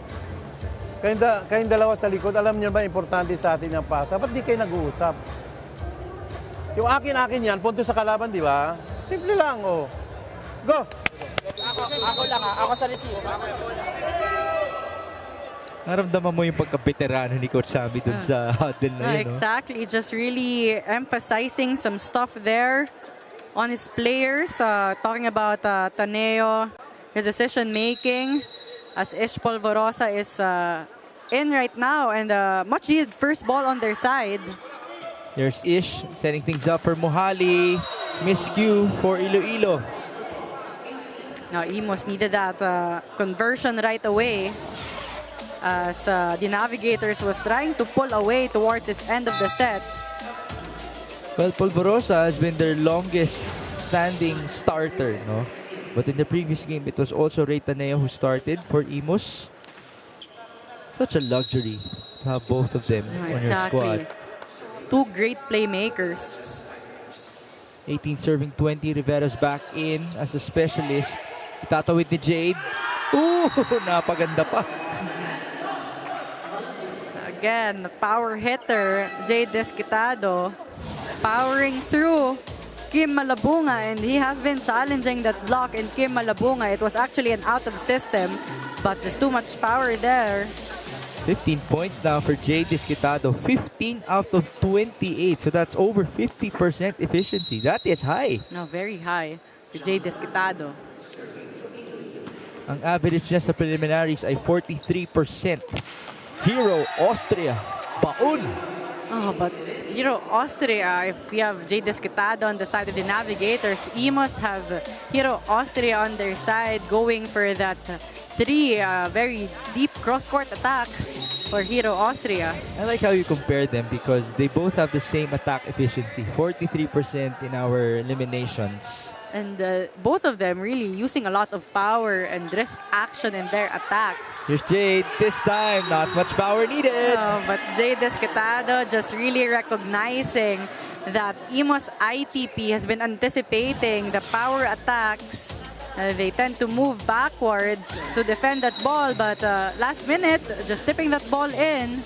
Kayong dalawa sa likod, alam niyo ba importante sa atin ang pasa? Ba't di kayo nag-uusap? Yung akin yan, punto sa kalaban, di ba? Simple lang, oh. Go! Ako sa receive. Naramdaman mo yung pagka-veterano ni Coach Sammy dun sa huddle na yun, no? Exactly. Just really emphasizing some stuff there on his players. Talking about Taneo, his decision-making, as Ish Polvorosa is in right now, and much needed first ball on their side. There's Ish setting things up for Mohali. Miscue for Iloilo. Now, IMUS needed that conversion right away, as the Navigators was trying to pull away towards this end of the set. Well, Polvorosa has been their longest standing starter, no? But in the previous game, it was also Ray Taneo who started for IMUS. Such a luxury to have both of them on your squad. 2 great playmakers. 18 serving 20. Rivera's back in as a specialist. Itatawid ni Jade. Ooh, napaganda pa. Again, power hitter, Jade Desquitado, powering through Kim Malabunga, and he has been challenging that block in Kim Malabunga. It was actually an out of system, but just too much power there. 15 points now for Jade Desquitado. 15 out of 28. So that's over 50% efficiency. That is high. No, very high for Jade Desquitado. Ang average niya sa preliminaries ay 43%. Hero Austria, baon. Oh, but Hero Austria, if you have Jade Desquitado on the side of the Navigators, IMUS has Hero Austria on their side going for that 3 very deep cross-court attack for Hero Austria. I like how you compare them because they both have the same attack efficiency, 43% in our eliminations. And both of them really using a lot of power and risk action in their attacks. Here's Jade. This time, not much power needed. But Jade Desquitado just really recognizing that IMUS ITP has been anticipating the power attacks. They tend to move backwards to defend that ball, but last minute, just tipping that ball in.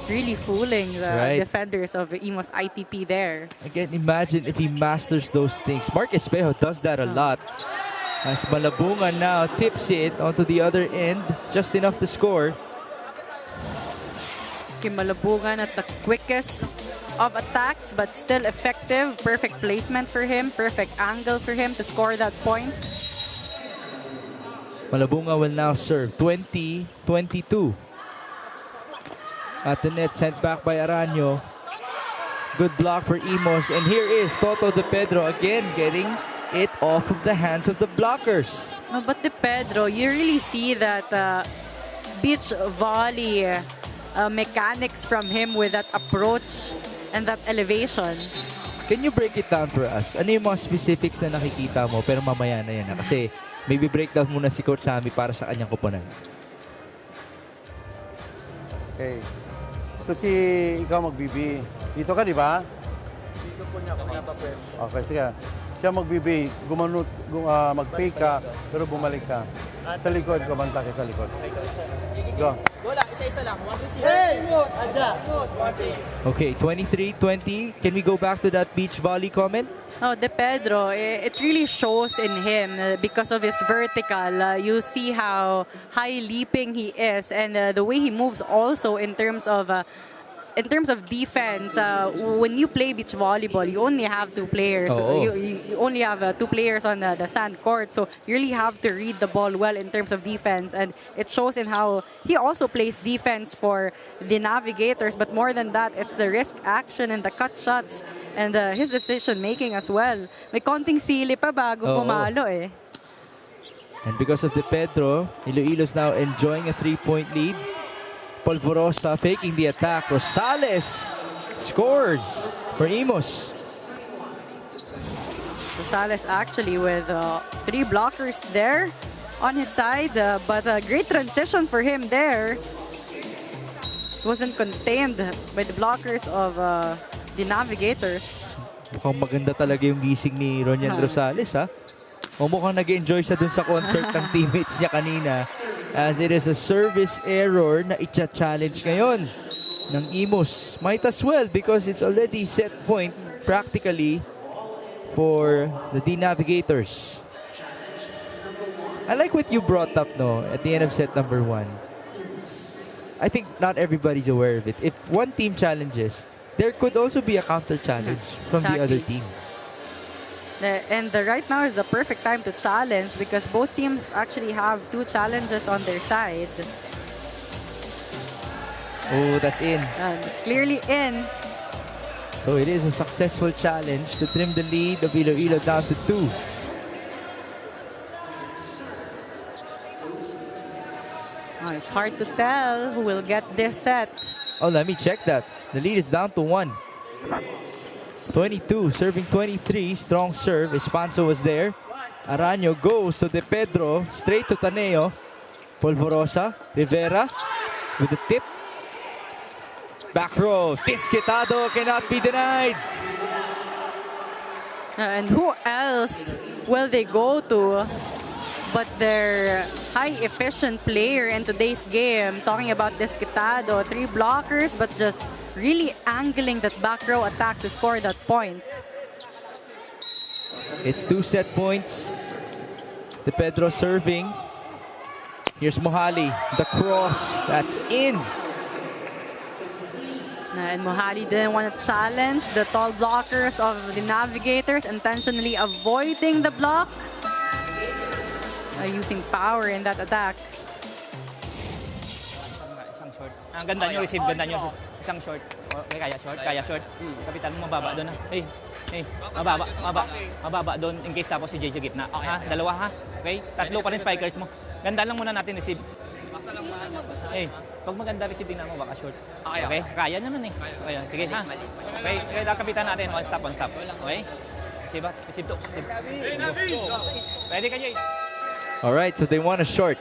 Really fooling the defenders of IMUS ITP there. Again, imagine if he masters those things. Mark Espejo does that a lot. As Malabunga now tips it onto the other end, just enough to score. Kim Malabungan at the quickest of attacks, but still effective. Perfect placement for him, perfect angle for him to score that point. Malabunga will now serve 20-22. At the net, sent back by Aranyo. Good block for IMUS. And here is Toto De Pedro again getting it off of the hands of the blockers. No, but De Pedro, you really see that beach volley mechanics from him with that approach and that elevation. Can you break it down for us? Ano yung mga specifics na nakikita mo? Pero mamaya na yan. Kasi maybe breakdown muna si Coach Sammy para sa kanyang koponan. Okay. Ito si ikaw mag-BB. Dito ka, di ba? Dito po niya pa pwesto. Okay, sige. Siya magbibig, mag-fake ka, pero bumalik ka. Sa likod, kumanta ka sa likod. Go. Wala, isa-isa lang. 1 receiver. Okay, 23-20. Can we go back to that beach volley comment? Oh, De Pedro, it really shows in him because of his vertical. You see how high leaping he is, and the way he moves also in terms of defense. When you play beach volleyball, you only have 2 players. You only have 2 players on the sand court, so you really have to read the ball well in terms of defense, and it shows in how he also plays defense for the Navigators. But more than that, it's the risk action and the cut shots. And his decision-making as well. May konting sili pa bago pumalo eh. And because of De Pedro, Iloilo's now enjoying a 3-point lead. Polvorosa faking the attack. Rosales scores for IMUS. Rosales actually with 3 blockers there on his side. But a great transition for him there. It wasn't contained by the blockers of the Navigators. Mukhang maganda talaga yung gising ni Roniel Rosales, ha? O mukhang nag-enjoy siya dun sa concert ng teammates niya kanina, as it is a service error na i-challenge ngayon ng IMUS. Might as well because it's already set point practically for the Navigators. I like what you brought up, no, at the end of set number 1. I think not everybody's aware of it. If one team challenges, there could also be a counter challenge from the other team. And right now is the perfect time to challenge because both teams actually have 2 challenges on their side. Oh, that's in. It's clearly in. So it is a successful challenge to trim the lead of Iloilo down to 2. It's hard to tell who will get this set. Oh, let me check that. The lead is down to 1. 22, serving 23. Strong serve. Espanso was there. Aranyo goes to De Pedro. Straight to Taneo. Polvorosa. Rivera with the tip. Back row. Disquitado cannot be denied. And who else will they go to but their high-efficient player in today's game? Talking about Disquitado, 3 blockers, but just really angling that back row attack to score that point. It's 2 set points. De Pedro serving. Here's Mohali. The cross. That's in. And Mohali didn't want to challenge the tall blockers of the Navigators, intentionally avoiding the block. Using power in that attack. Isang short. Ang ganda nyo, receive. Ganda nyo. Isang short. Okay, kaya short. Kaya short. Kapitan mo, mababa doon. Hey, mababa doon in case tapos si Jay sa gitna. Ha? Dalawa ha? Okay? 3 pa rin spikers mo. Ganda lang muna natin receive. Hey, pag maganda receive din mo, baka short. Okay? Kaya naman eh. Okay, sige ha? Okay, sige, kapitan natin. One stop. Okay? Receive to. Pwede ka, Jay. All right, so they want a short.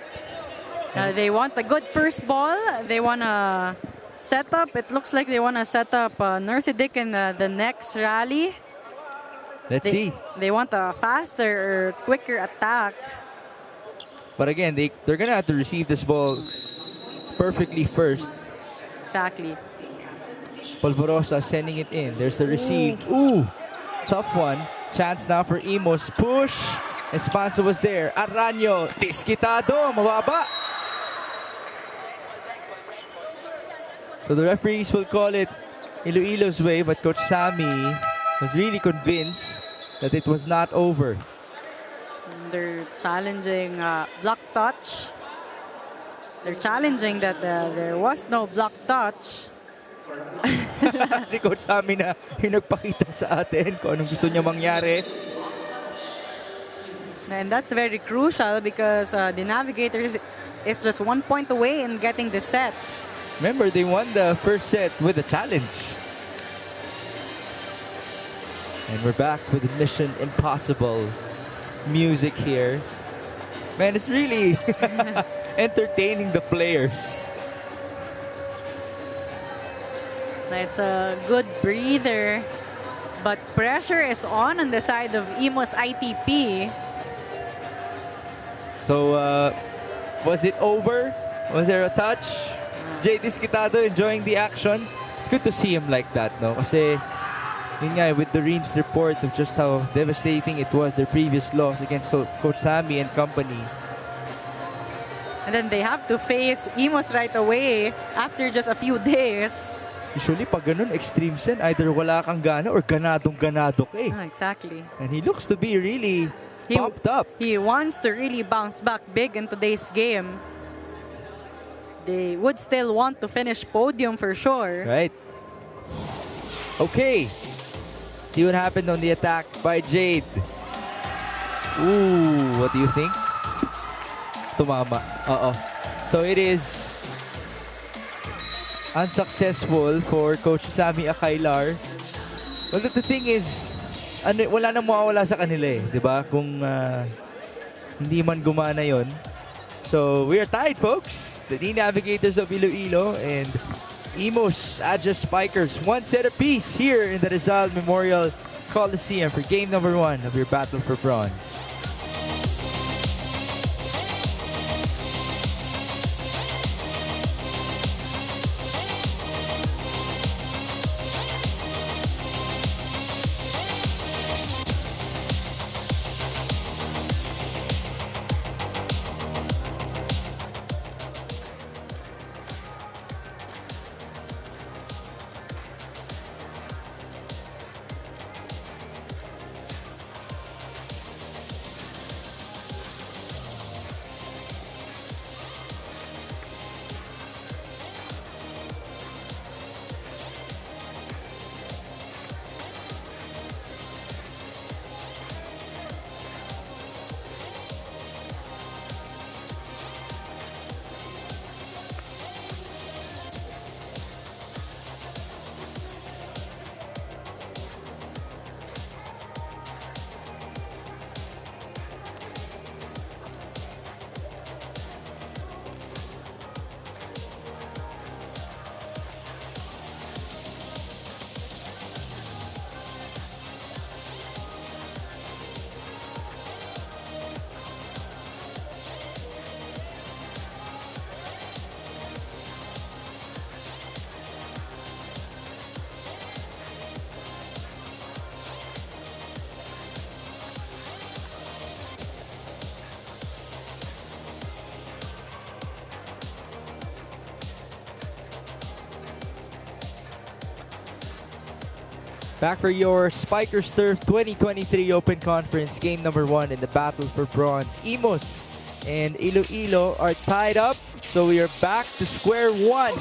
They want a good first ball. They want to set up. It looks like they want to set up Nursey Dick in the next rally. Let's see. They want a faster or quicker attack. But again, they're going to have to receive this ball perfectly first. Exactly. Polvorosa sending it in. There's the receive. Ooh, tough one. Chance now for IMUS. Push. Espanso was there. Aranyo. Disquitado. Mababa. So the referees will call it Iloilo's way, but Coach Sammy was really convinced that it was not over. They're challenging block touch. They're challenging that there was no block touch. Si Coach Sammy na yung nagpakita sa atin kung anong gusto niya mangyari. And that's very crucial because the Navigators is just 1 point away in getting the set. Remember, they won the first set with a challenge. And we're back with Mission Impossible music here. Man, it's really entertaining the players. It's a good breather But pressure is on the side of IMUS ITP. So, was it over? Was there a touch? Jay Disquitado enjoying the action. It's good to see him like that, no? Kasi, yun nga, with the Reens report of just how devastating it was, their previous loss against Coach Sammy and company. And then they have to face IMUS right away after just a few days. Usually, pag ganun, extremes yan. Either wala kang gana or ganadong-ganado ka eh. Exactly. And he looks to be really pumped up. He wants to really bounce back big in today's game. They would still want to finish podium for sure. Right. Okay. See what happened on the attack by Jade. Ooh, what do you think? Tumama. So it is unsuccessful for Coach Sammy Akailar. Well, the thing is, wala nang mawawala sa kanila eh, di ba? Kung hindi man gumana yon. So we are tied, folks. The Navigators of Iloilo and IMUS Adja Spikers, one set apiece here in the Rizal Memorial Coliseum for game number 1 of your battle for bronze. Back for your Spikers Turf 2023 Open Conference, game number 1 in the battle for bronze. IMUS and Iloilo are tied up, so we are back to square one.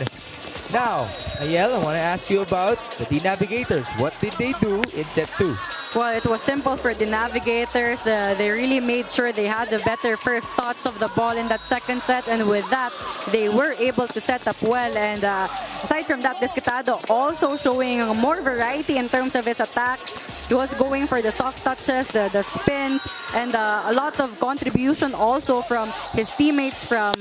Now, Ayel, I want to ask you about the Navigators. What did they do in set 2? Well, it was simple for the Navigators. They really made sure they had the better first touch of the ball in that second set, and with that, they were able to set up well. And aside from that, Disquitado also showing more variety in terms of his attacks. He was going for the soft touches, the spins, and a lot of contribution also from his teammates from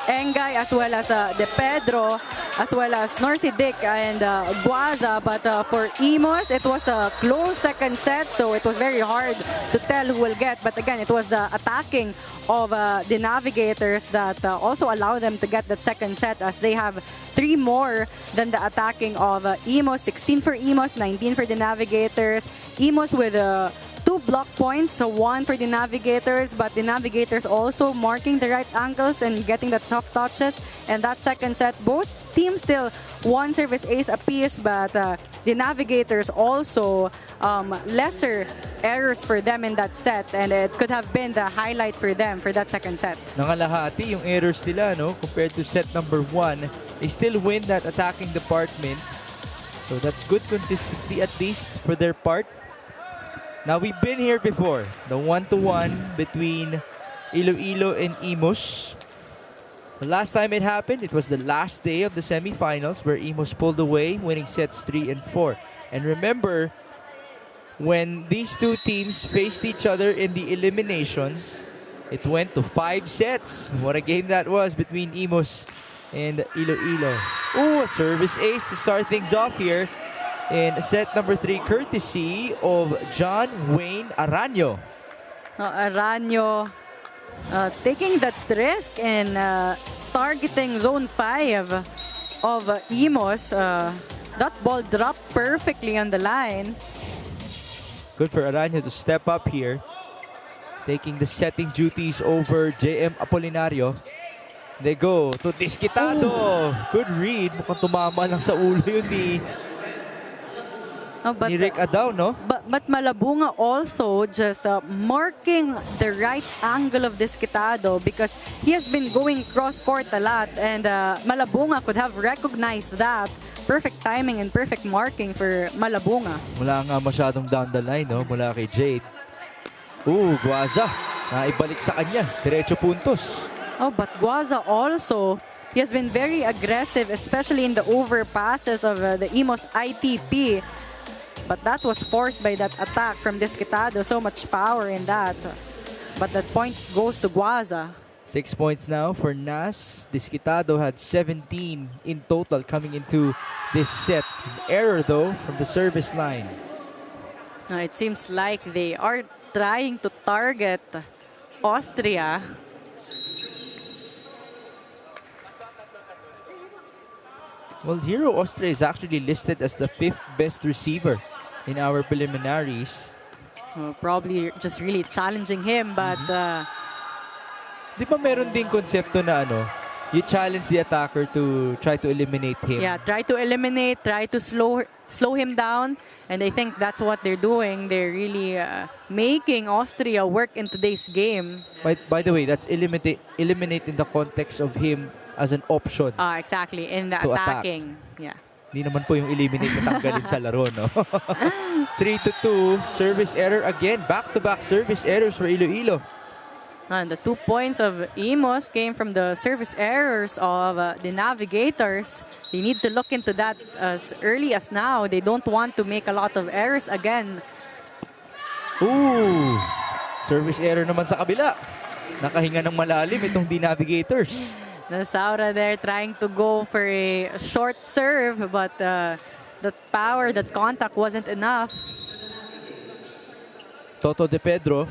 Engay, as well as De Pedro, as well as Norsi Dick and Guaza. But for IMUS, it was a close second set, so it was very hard to tell who will get. But again, it was the attacking of the Navigators that also allowed them to get that second set, as they have 3 more than the attacking of IMUS. 16 for IMUS, 19 for the Navigators. IMUS with 2 block points, so 1 for the Navigators, but the Navigators also marking the right angles and getting the tough touches. And that second set, both teams still 1 service ace apiece, but the Navigators also lesser errors for them in that set, and it could have been the highlight for them for that second set. Nangalahati yung errors nila, no? Compared to set number 1, they still win that attacking department. So that's good consistency, at least for their part. Now, we've been here before, the 1-to-1 between Iloilo and IMUS. The last time it happened, it was the last day of the semifinals, where IMUS pulled away, winning sets 3 and 4. And remember, when these two teams faced each other in the eliminations, it went to 5 sets. What a game that was between IMUS and Iloilo. Ooh, a service ace to start things off here. in set number 3, courtesy of John Wayne Aranyo. Aranyo taking that risk and targeting zone 5 of IMUS. That ball dropped perfectly on the line. Good for Aranyo to step up here. Taking the setting duties over JM Apolinario. They go to Disquitado. Good read. Mukhang tumama lang sa ulo yun ni Rick Adaw, no? But Malabunga also just marking the right angle of Disquitado because he has been going cross-court a lot, and Malabunga could have recognized that. Perfect timing and perfect marking for Malabunga. Wala nga masyadong down the line, no? Mula kay Jade. Guaza. Naibalik sa kanya. Diretso puntos. But Guaza also, he has been very aggressive, especially in the overpasses of the IMUS ITP. But that was forced by that attack from Disquitado. So much power in that. But that point goes to Guaza. 6 points now for Nas. Disquitado had 17 in total coming into this set. An error though from the service line. It seems like they are trying to target Austria. Well, Hero Austria is actually listed as the 5th best receiver in our preliminaries. Probably just really challenging him, but Di ba meron ding konsepto na you challenge the attacker to try to eliminate him? yeah, try to eliminate, try to slow him down, and I think that's what they're doing. They're really making Austria work in today's game. By the way, that's eliminate in the context of him as an option. Exactly, in the To attacking. Yeah. Hindi naman po yung eliminate na tanggalin sa laro, no? 3-2, service error again. Back-to-back service errors for Iloilo. And the 2 points of IMUS came from the service errors of the Navigators. They need to look into that as early as now. They don't want to make a lot of errors again. Service error naman sa kabila. Nakahinga ng malalim itong Navigators. The Saura there trying to go for a short serve, but that power, that contact wasn't enough. Toto De Pedro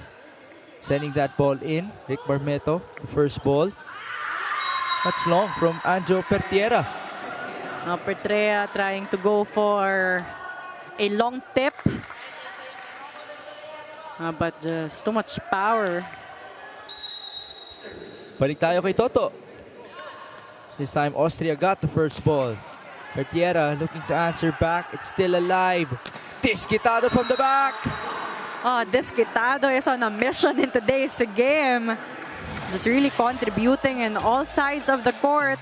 sending that ball in. Rick Barmeto, the first ball. That's long from Anjo Pertiera. Now Petrea trying to go for a long tip. But just too much power. Balik tayo kay Toto. This time Austria got the first ball. Pertiera looking to answer back. It's still alive. Disquitado from the back. Disquitado is on a mission in today's game. Just really contributing in all sides of the court.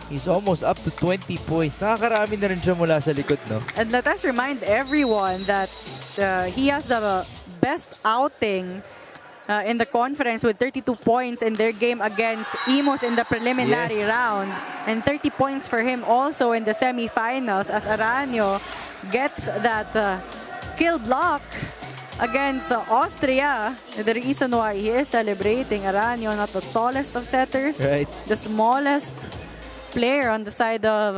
He's almost up to 20 points. Nakakarami na rin siya mula sa likod, no? And let us remind everyone that he has the best outing in the conference with 32 points in their game against IMUS in the preliminary round. And 30 points for him also in the semifinals as Aranyo gets that kill block against Austria. The reason why he is celebrating, Aranyo, not the tallest of setters, right? The smallest player on the side of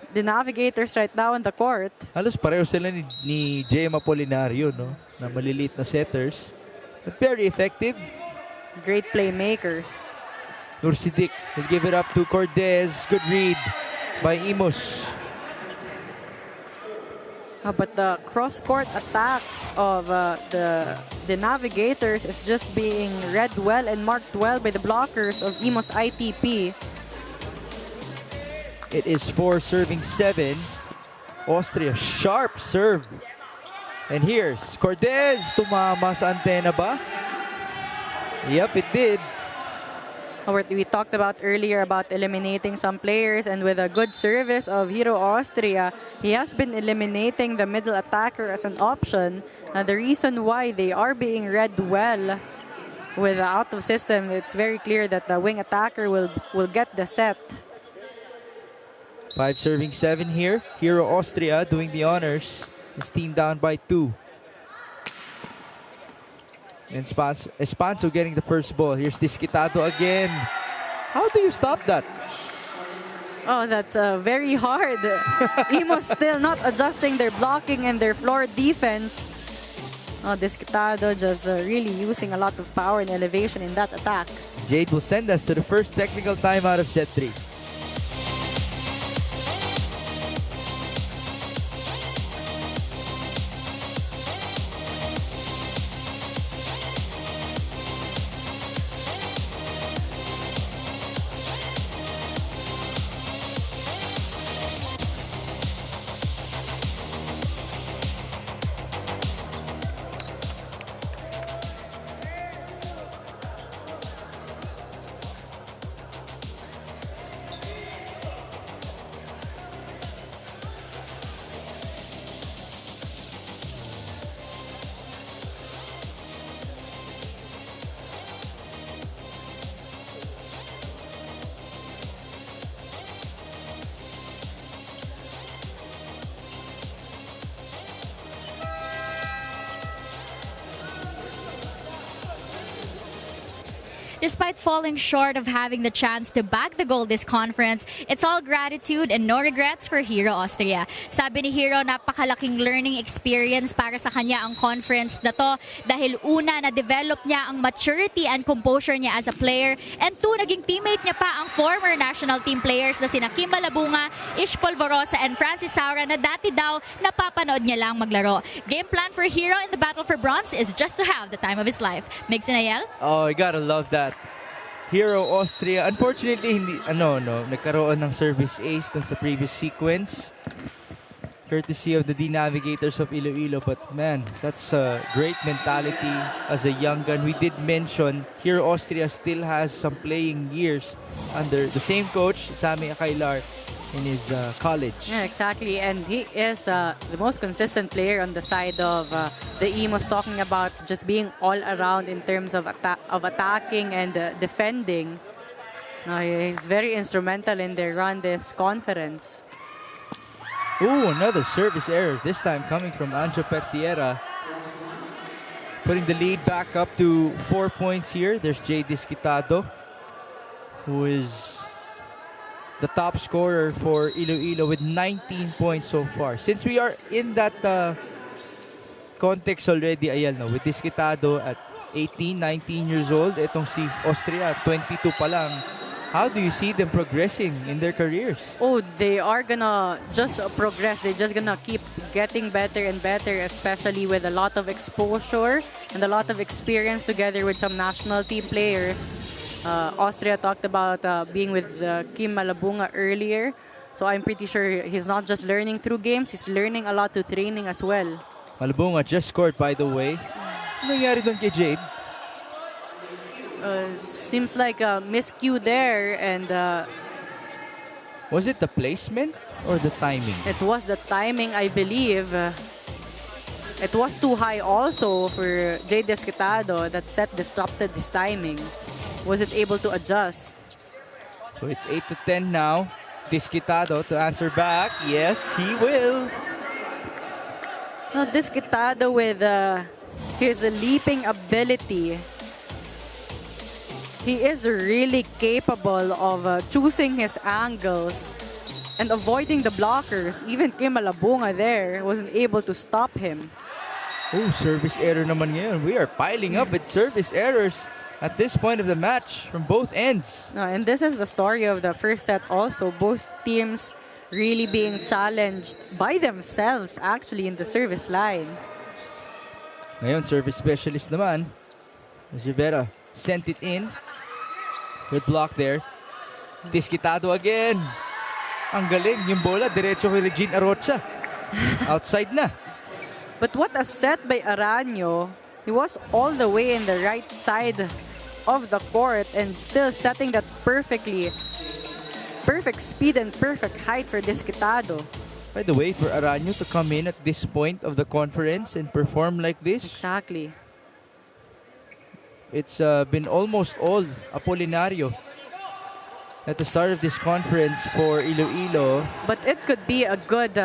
the Navigators right now in the court. Halos pareho sila ni JM Apolinario, no? Na maliliit na setters. But very effective. Great playmakers. Nursidik will give it up to Cortez. Good read by IMUS. But the cross-court attacks of the Navigators is just being read well and marked well by the blockers of IMUS ITP. It is 4-7. Austria, sharp serve. And here's Cortez. Tumama sa antena ba? Yep, it did. We talked about earlier about eliminating some players, and with a good service of Hero Austria, he has been eliminating the middle attacker as an option. The reason why they are being read well with the out of system, it's very clear that the wing attacker will get the set. 5-7 here. Hero Austria doing the honors. His team down by 2. And Espanso getting the first ball. Here's Disquitado again. How do you stop that? Oh, that's very hard. IMUS still not adjusting their blocking and their floor defense. Oh, Desquitado just really using a lot of power and elevation in that attack. Jade will send us to the first technical timeout of set 3. Despite falling short of having the chance to bag the gold this conference, it's all gratitude and no regrets for Hero Austria. Sabi ni Hero, napakalaking learning experience para sa kanya ang conference na to dahil una, na-develop niya ang maturity and composure niya as a player, and two, naging teammate niya pa ang former national team players na sina Kim Malabunga, Ish Polvorosa, and Francis Saura na dati daw napapanood niya lang maglaro. Game plan for Hero in the battle for bronze is just to have the time of his life. Migs and Ayel? Oh, you gotta love that. Hero Austria, unfortunately, nagkaroon ng service ace dun sa previous sequence. Courtesy of the Navigators of Iloilo. But man, that's a great mentality as a young gun. We did mention Hero Austria still has some playing years under the same coach, Sammy Akailar, in his college. Yeah, exactly. And he is the most consistent player on the side of the IMUS, talking about just being all around in terms of attacking and defending. He's very instrumental in their run this conference. Ooh, another service error, this time coming from Anjo Pertiera. Putting the lead back up to 4 points here. There's Jay Desquitado, who is the top scorer for Iloilo with 19 points so far. Since we are in that context already, Ayel, no, with Desquitado at 18, 19 years old, itong si Austria, 22 pa lang. How do you see them progressing in their careers? Oh, they are gonna just progress. They're just gonna keep getting better and better, especially with a lot of exposure and a lot of experience together with some national team players. Austria talked about being with Kim Malabunga earlier. So I'm pretty sure he's not just learning through games, he's learning a lot through training as well. Malabunga just scored, by the way. Ano nangyari doon kay Jade? Seems like a miscue there, and was it the placement or the timing? it was the timing, I believe. It was too high also for Jay Desquitado. That set disrupted his timing. Wasn't able to adjust. So it's 8 to 10 now. Desquitado to answer back. Yes, he will. Now Desquitado with his leaping ability. He is really capable of choosing his angles and avoiding the blockers. Even Kim Malabunga there wasn't able to stop him. Oh, service error naman ngayon. We are piling up with service errors at this point of the match from both ends. And this is the story of the first set also. Both teams really being challenged by themselves actually in the service line. Ngayon, service specialist naman. Rivera sent it in. Good block there. Desquitado again. Ang galing. Yung bola, diretso kay Regine Arocha. Outside na. But what a set by Aranyo. He was all the way in the right side of the court and still setting that perfectly. Perfect speed and perfect height for Desquitado. By the way, for Aranyo to come in at this point of the conference and perform like this. Exactly. It's been almost all Apolinario. at the start of this conference for Iloilo. But it could be a good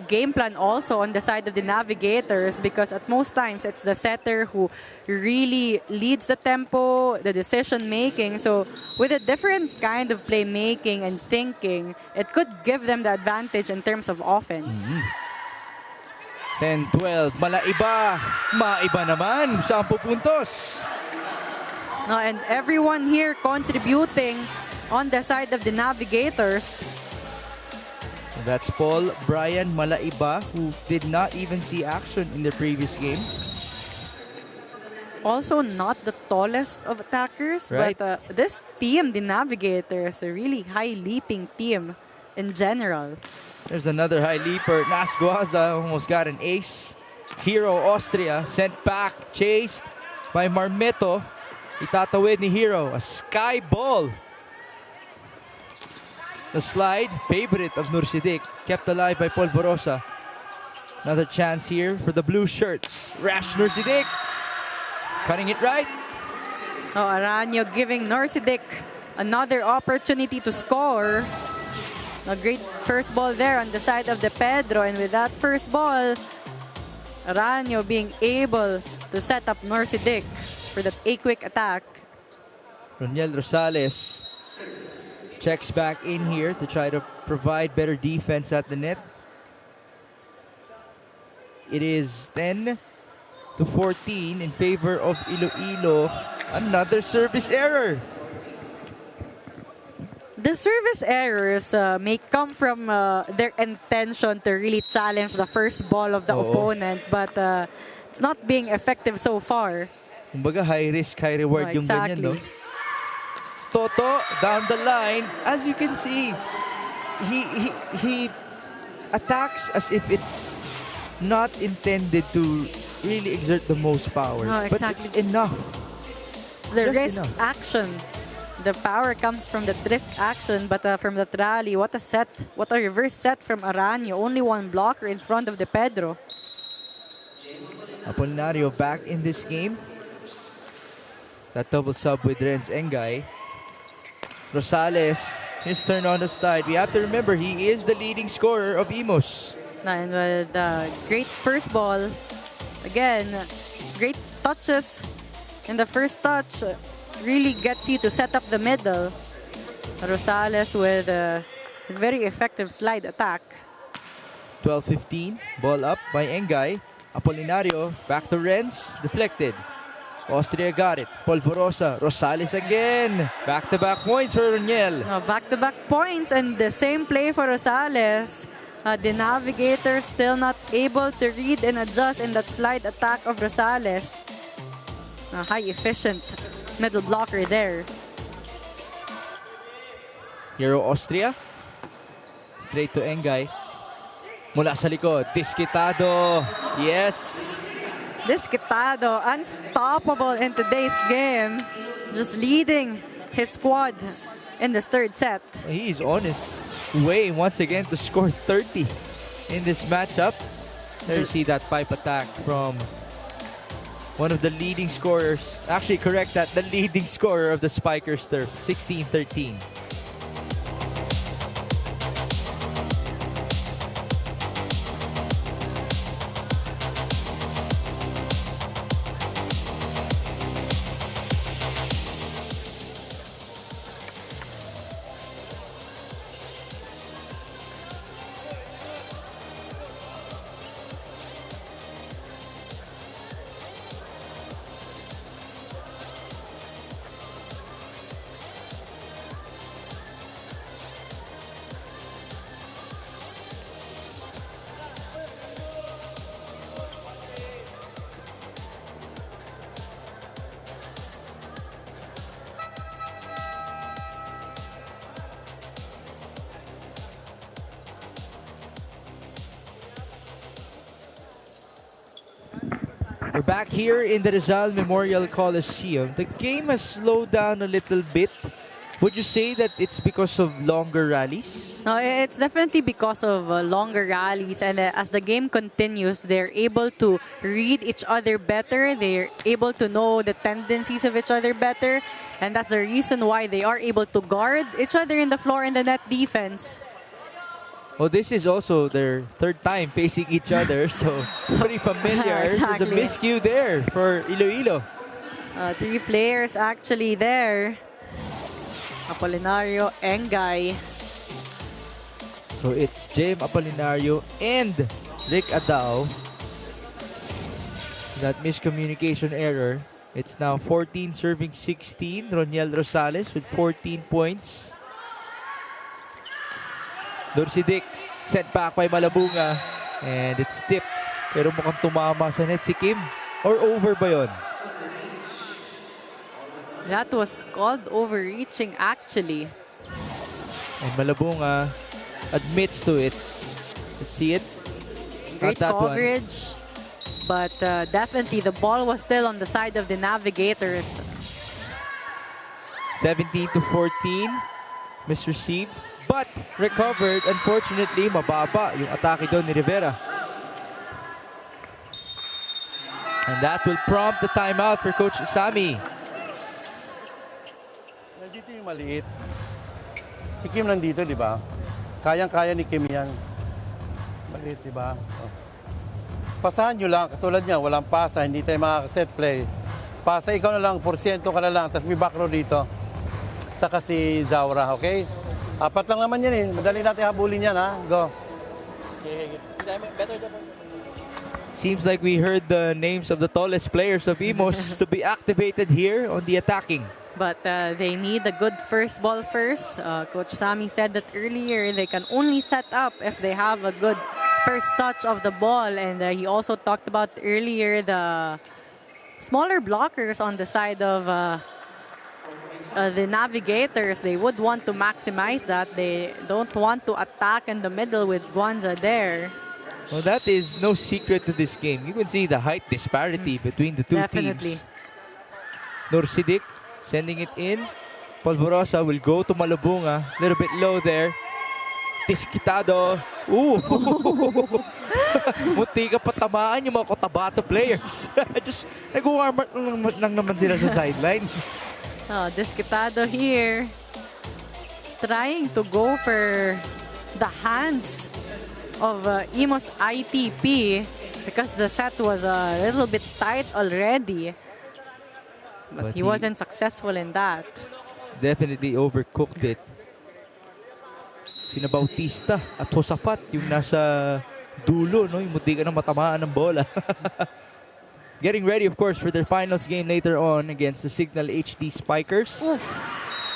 game plan also on the side of the Navigators, because at most times it's the setter who really leads the tempo, the decision making. So with a different kind of playmaking and thinking, it could give them the advantage in terms of offense. 10-12, malaiba. Maiba naman, 10 puntos. No, and everyone here contributing on the side of the Navigators. That's Paul Brian Malaiba, who did not even see action in the previous game. Also not the tallest of attackers, Right. but this team, the Navigators, a really high leaping team in general. There's another high leaper. Nasguaza almost got an ace. Hero Austria sent back, chased by Marmeto. Itatawid ni Hero, a sky ball. The slide, favorite of Nursidik, kept alive by Polvorosa. Another chance here for the blue shirts. Rash Nursidik, cutting it right. Oh, Aranyo giving Norsidik another opportunity to score. A great first ball there on the side of the Pedro, and with that first ball, Aranyo being able to set up Norsidik for that a-quick attack. Roniel Rosales checks back in here to try to provide better defense at the net. It is 10-14 in favor of Iloilo. Another service error. The service errors may come from their intention to really challenge the first ball of the opponent, but it's not being effective so far. Kumbaga, high risk, high reward yung ganyan, no? Toto down the line, as you can see, he attacks as if it's not intended to really exert the most power, but it's enough. The Just risk enough. action, the power comes from the risk action, but from that rally, what a set, what a reverse set from Aranyo. Only one blocker in front of the Pedro. Apolinario back in this game. That double sub with Renz Engay. Rosales, his turn on the side. We have to remember, he is the leading scorer of IMUS. And with the great first ball, again, great touches in the first touch, really gets you to set up the middle. Rosales with his very effective slide attack. 12-15, ball up by Engay. Apolinario, back to Renz, deflected. Austria got it. Polvorosa, Rosales again. Back-to-back points for Roniel. Back-to-back points, and the same play for Rosales. The Navigators still not able to read and adjust in that slide attack of Rosales. High efficient middle blocker there. Hero Austria. Straight to Engay. Mula sa likod, Disquitado. Yes. Disquitado, unstoppable in today's game. Just leading his squad in this third set. He is on his way once again to score 30 in this matchup. There you see that pipe attack from one of the leading scorers. Actually, correct that, the leading scorer of the Spikers there, 16-13. We're back here in the Rizal Memorial Coliseum. The game has slowed down a little bit Would you say that it's because of longer rallies? No, it's definitely because of longer rallies, and as the game continues, they're able to read each other better. They're able to know the tendencies of each other better, and that's the reason why they are able to guard each other in the floor in the net defense. Well, this is also their third time facing each other, so pretty familiar. Exactly. There's a miscue there for Iloilo. 3 players actually there. Apolinario, Engay. So it's James Apolinario and Rick Adao. That miscommunication error. It's now 14 serving 16. Roniel Rosales with 14 points. Dorsidik sent back by Malabunga. And it's tipped. Pero mukhang tumama sa net si Kim. Or over ba yun? That was called overreaching actually. And Malabunga admits to it. Let's see it. Great Not that one. coverage. But definitely the ball was still on the side of the Navigators. 17 to 14. Misreceived. But recovered. Unfortunately, mababa yung atake doon ni Rivera. And that will prompt the timeout for Coach Isami. Nandito yung maliit. Si Kim nandito, di ba? Kayang-kaya ni Kim yan. Maliit, di ba? Oh. Pasahan nyo lang, katulad niya, walang pasa, hindi tayo makaka-set play. Pasa, ikaw na lang, porsyento ka na lang, tapos may back row dito. Saka si Zaura, okay? 4 lang naman yan eh. Madali natin habulin yan, ha? Go. Seems like we heard the names of the tallest players of IMUS to be activated here on the attacking. But they need a good first ball first. Coach Sami said that earlier they can only set up if they have a good first touch of the ball. And he also talked about earlier the smaller blockers on the side of the Navigators. They would want to maximize that. They don't want to attack in the middle with Guanza there. Well, that is no secret to this game. You can see the height disparity between the two Definitely. teams. Norsidik sending it in. Polvorosa will go to Malabunga. A little bit low there. Diskitado. Ooh! Munti ka patamaan yung mga Cotabato players. Just nag-warm up lang naman sila sa sideline. Oh, Diskitado here. Trying to go for the hands of IMUS ITP because the set was a little bit tight already. But he wasn't successful in that. Definitely overcooked it. Sina Bautista at Josafat yung nasa dulo, no? Yung munti ka na matamaan ng bola. Getting ready, of course, for their finals game later on against the Signal HD Spikers. Ooh.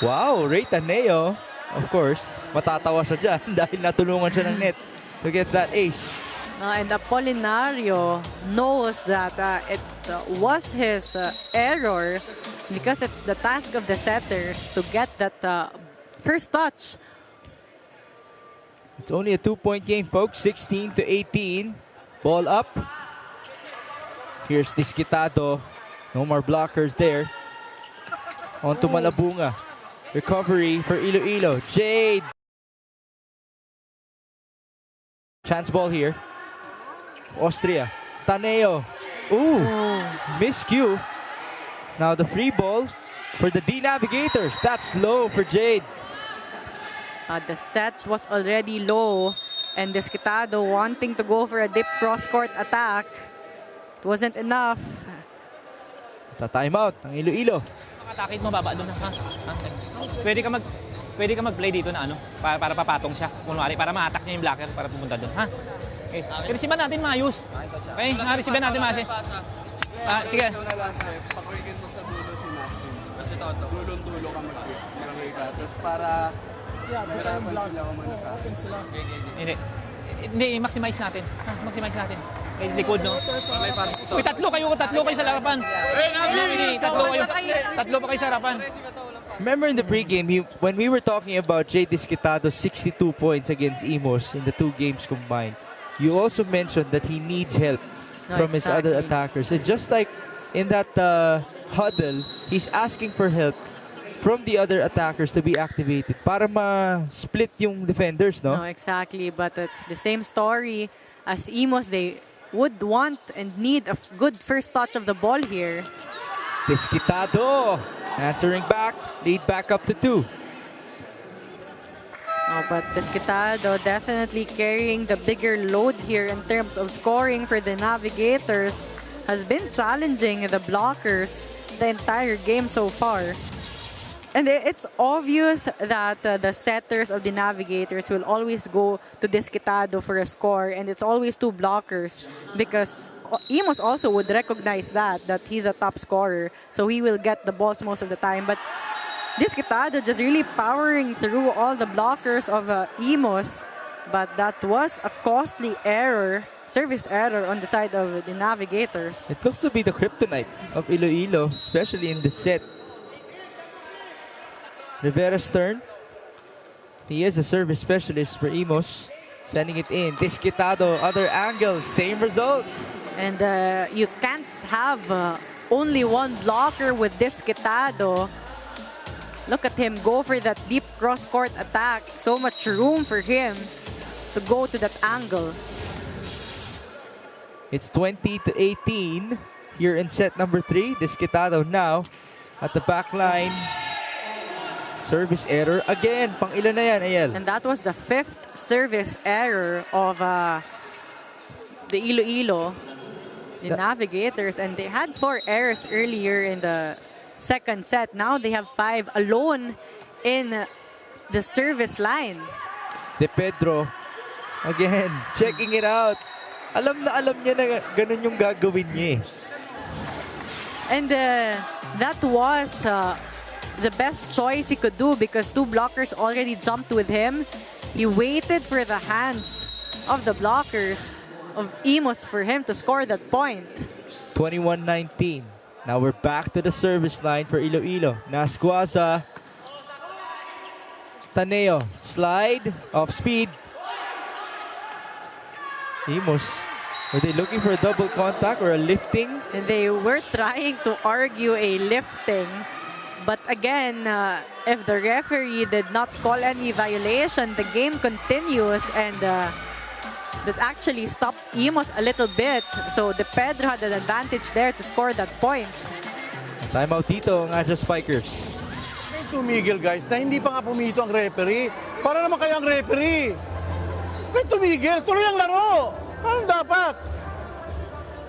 Wow, Ray Taneo. Of course, matatawa siya dyan dahil natulungan siya ng net to get that ace. And Apolinario knows that it was his error because it's the task of the setters to get that first touch. It's only a 2-point game, folks. 16 to 18. Ball up. Here's Diskitado. No more blockers there. On to Malabunga. Recovery for Iloilo. Jade. Chance ball here. Austria. Taneo. Ooh. Miscue. Now the free ball for the D Navigators. That's low for Jade. The set was already low and Diskitado wanting to go for a deep cross-court attack. It wasn't enough. Ta-timeout ang Iloilo. Attack mo baba doon ha. Pwede ka mag-play dito na ano para papatong siya. Kunwari para ma-attack niya yung blocker para pumunta doon, ha? Okay. I-receive natin maayos. Okay, na-receive natin maayos. Sige. Pakuikin mo sa dulo si Nassim. Kasi dulo-dulo ka mag-play. Tapos para mahirapan sila kumano sa akin. Hindi, maximize natin. Maximize natin. Kay likod, no? Uy, tatlo kayo sa harapan. Tatlo pa kayo sa harapan. Remember in the pregame, when we were talking about Jay Diskitado's 62 points against IMUS in the 2 games combined, you also mentioned that he needs help from his other attackers. And just like in that huddle, he's asking for help from the other attackers to be activated para ma-split yung defenders, no? No, exactly. But it's the same story as IMUS. They would want and need a good first touch of the ball here. Desquitado answering back, lead back up to 2. Oh, but Desquitado definitely carrying the bigger load here in terms of scoring for the Navigators. Has been challenging the blockers the entire game so far. And it's obvious that the setters of the Navigators will always go to Desquitado for a score, and it's always 2 blockers because IMUS also would recognize that he's a top scorer, so he will get the balls most of the time. But Desquitado just really powering through all the blockers of IMUS, but that was a costly error, service error on the side of the Navigators. It looks to be the kryptonite of Iloilo, especially in the set. Rivera's turn. He is a service specialist for IMUS. Sending it in. Desquitado, other angle, same result. And you can't have only one blocker with Desquitado. Look at him go for that deep cross-court attack. So much room for him to go to that angle. It's 20-18 here in set number 3. Desquitado now at the back line. Service error again. Pang ilan na yan, Ayel? And that was the 5th service error of the Iloilo, the Navigators. And they had 4 errors earlier in the second set. Now they have 5 alone in the service line. De Pedro again checking it out. Alam niya na ganun yung gagawin niya. And that was the best choice he could do because 2 blockers already jumped with him. He waited for the hands of the blockers of IMUS for him to score that point. 21-19. Now we're back to the service line for Iloilo. Nasquaza. Taneo. Slide. Off speed. IMUS. Were they looking for a double contact or a lifting? And they were trying to argue a lifting. But again, if the referee did not call any violation, the game continues, and that actually stopped IMUS a little bit. So De Pedro had an advantage there to score that point. Timeout dito ang Adja Spikers. Tumigil guys na hindi pa nga pumito ang referee. Para naman kayo ang referee. Kaya tumigil, tuloy ang laro. Parang dapat.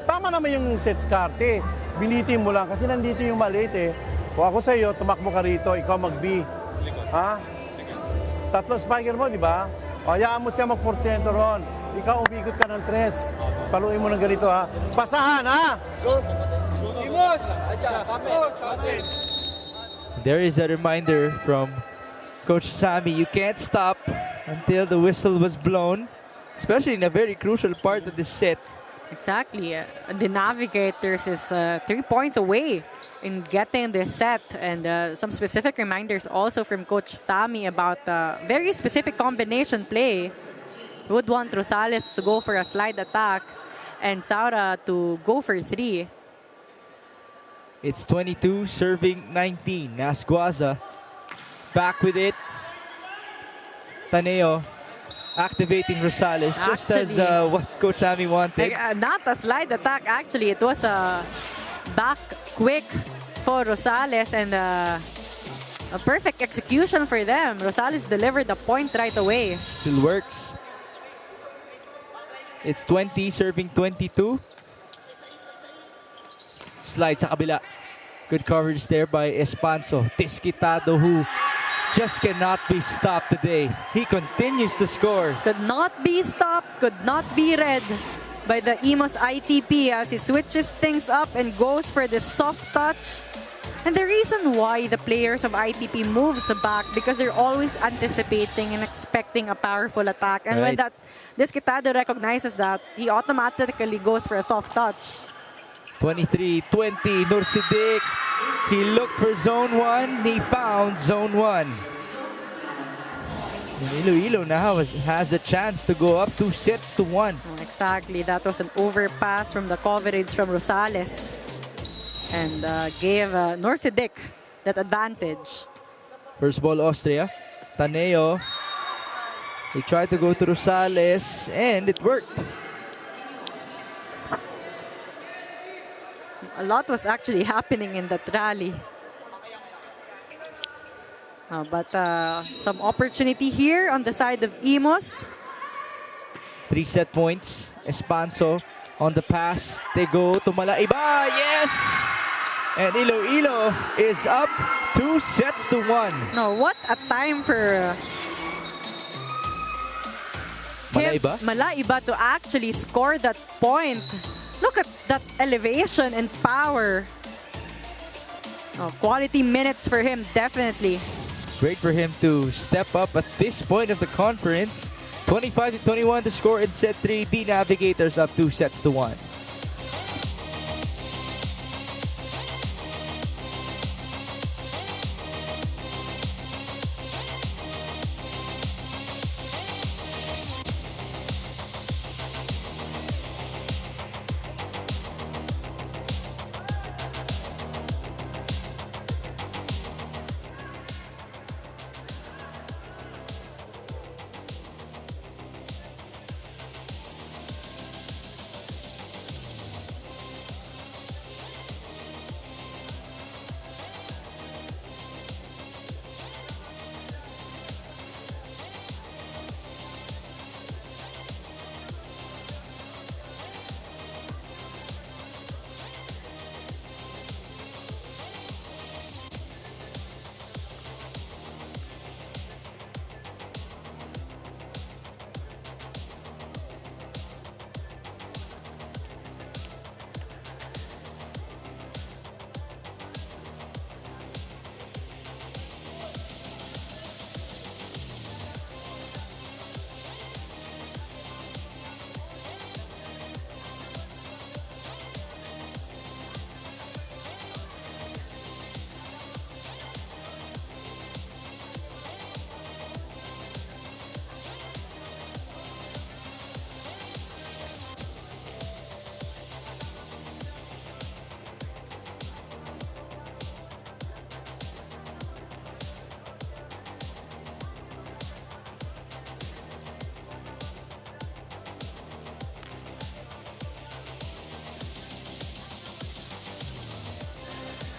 Tama naman yung sets karte. Binitin mo lang kasi nandito yung maliit eh. Kung ako sa iyo, tumakbo ka rito, ikaw mag-B. Ha? 3 spiker mo, di ba? O, hayaan mo siya mag-porsyento ron. Ikaw umikot ka ng 3. Paluin mo ng ganito, ha? Pasahan, ha? IMUS! There is a reminder from Coach Sammy. You can't stop until the whistle was blown, especially in a very crucial part of this set. Exactly. The Navigators is 3 points away in getting this set, and some specific reminders also from Coach Sammy about very specific combination play. He would want Rosales to go for a slide attack and Saura to go for 3. It's 22 serving 19. Nasquaza back with it. Taneo activating Rosales just as what Coach Sammy wanted. Not a slide attack, actually. It was a back quick for Rosales, and a perfect execution for them. Rosales delivered the point right away. Still works. It's 20 serving 22. Slide sa kabila. Good coverage there by Espanso. Desquitado, who just cannot be stopped today. He continues to score. Could not be stopped, could not be read by the IMUS ITP as he switches things up and goes for the soft touch. And the reason why the players of ITP moves back, because they're always anticipating and expecting a powerful attack. And when that Desquitado recognizes that, he automatically goes for a soft touch. 23-20, Nursidik. He looked for zone 1. He found zone 1. And Iloilo now has a chance to go up 2-1. Exactly. That was an overpass from the coverage from Rosales. And gave Nursidik that advantage. First ball, Austria. Taneo. They tried to go to Rosales, and it worked. A lot was actually happening in that rally. But some opportunity here on the side of IMUS. 3 set points. Espanso on the pass. They go to Malaiba. Yes! And Iloilo is up 2 sets to 1. No, what a time for Malaiba? Malaiba to actually score that point. Look at that elevation and power. Quality minutes for him, definitely. Great for him to step up at this point of the conference. 25-21 to score in set 3. The Navigators up 2 sets to 1.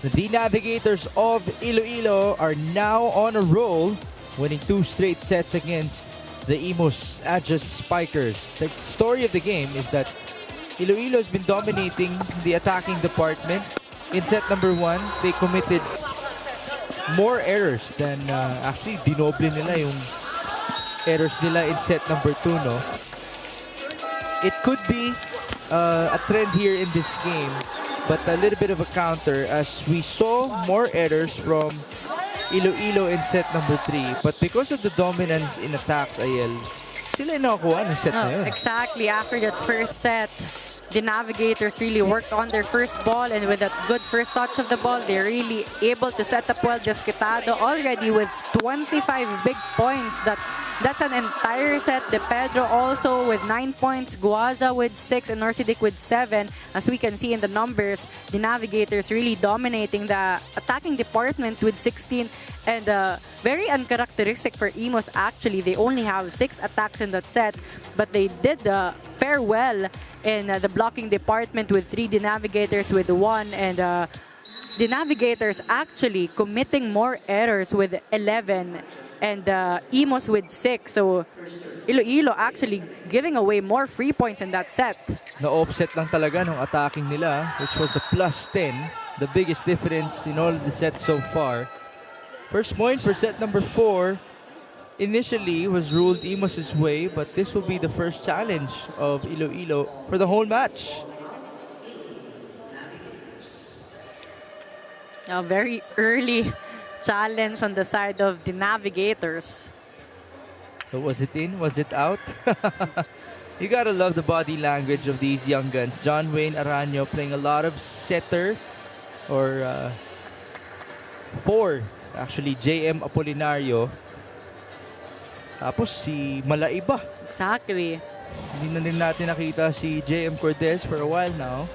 The Navigators of Iloilo are now on a roll, winning 2 straight sets against the IMUS Aegis Spikers. The story of the game is that Iloilo has been dominating the attacking department. In set number 1, they committed more errors than actually dinoble nila yung errors nila in set number 2, no? It could be a trend here in this game, but a little bit of a counter as we saw more errors from Iloilo in set number 3. But because of the dominance in attacks, Ayel, sila yung nakakuha ng set na yun. Exactly. After that first set, the Navigators really worked on their first ball, and with that good first touch of the ball, they're really able to set up well Desquitado already with 25 big points. That's an entire set. De Pedro also with 9 points, Guaza with 6, and Norcidic with 7. As we can see in the numbers, the Navigators really dominating the attacking department with 16. And very uncharacteristic for IMUS, actually. They only have 6 attacks in that set, but they did fare well in the blocking department with 3, the Navigators with 1, and the Navigators actually committing more errors with 11, and IMUS with 6. So Iloilo actually giving away more free points in that set. Na-offset lang talaga ng attacking nila, which was a plus 10. The biggest difference in all the sets so far. First point for set number 4 initially was ruled IMUS' way, but this will be the first challenge of Iloilo for the whole match. A very early challenge on the side of the Navigators. So was it in? Was it out? You gotta love the body language of these young guns. John Wayne Aranyo playing a lot of setter, or 4 actually, JM Apolinario. Tapos si Malaiba. Exactly. Hindi na rin natin nakita si JM Cortez for a while now.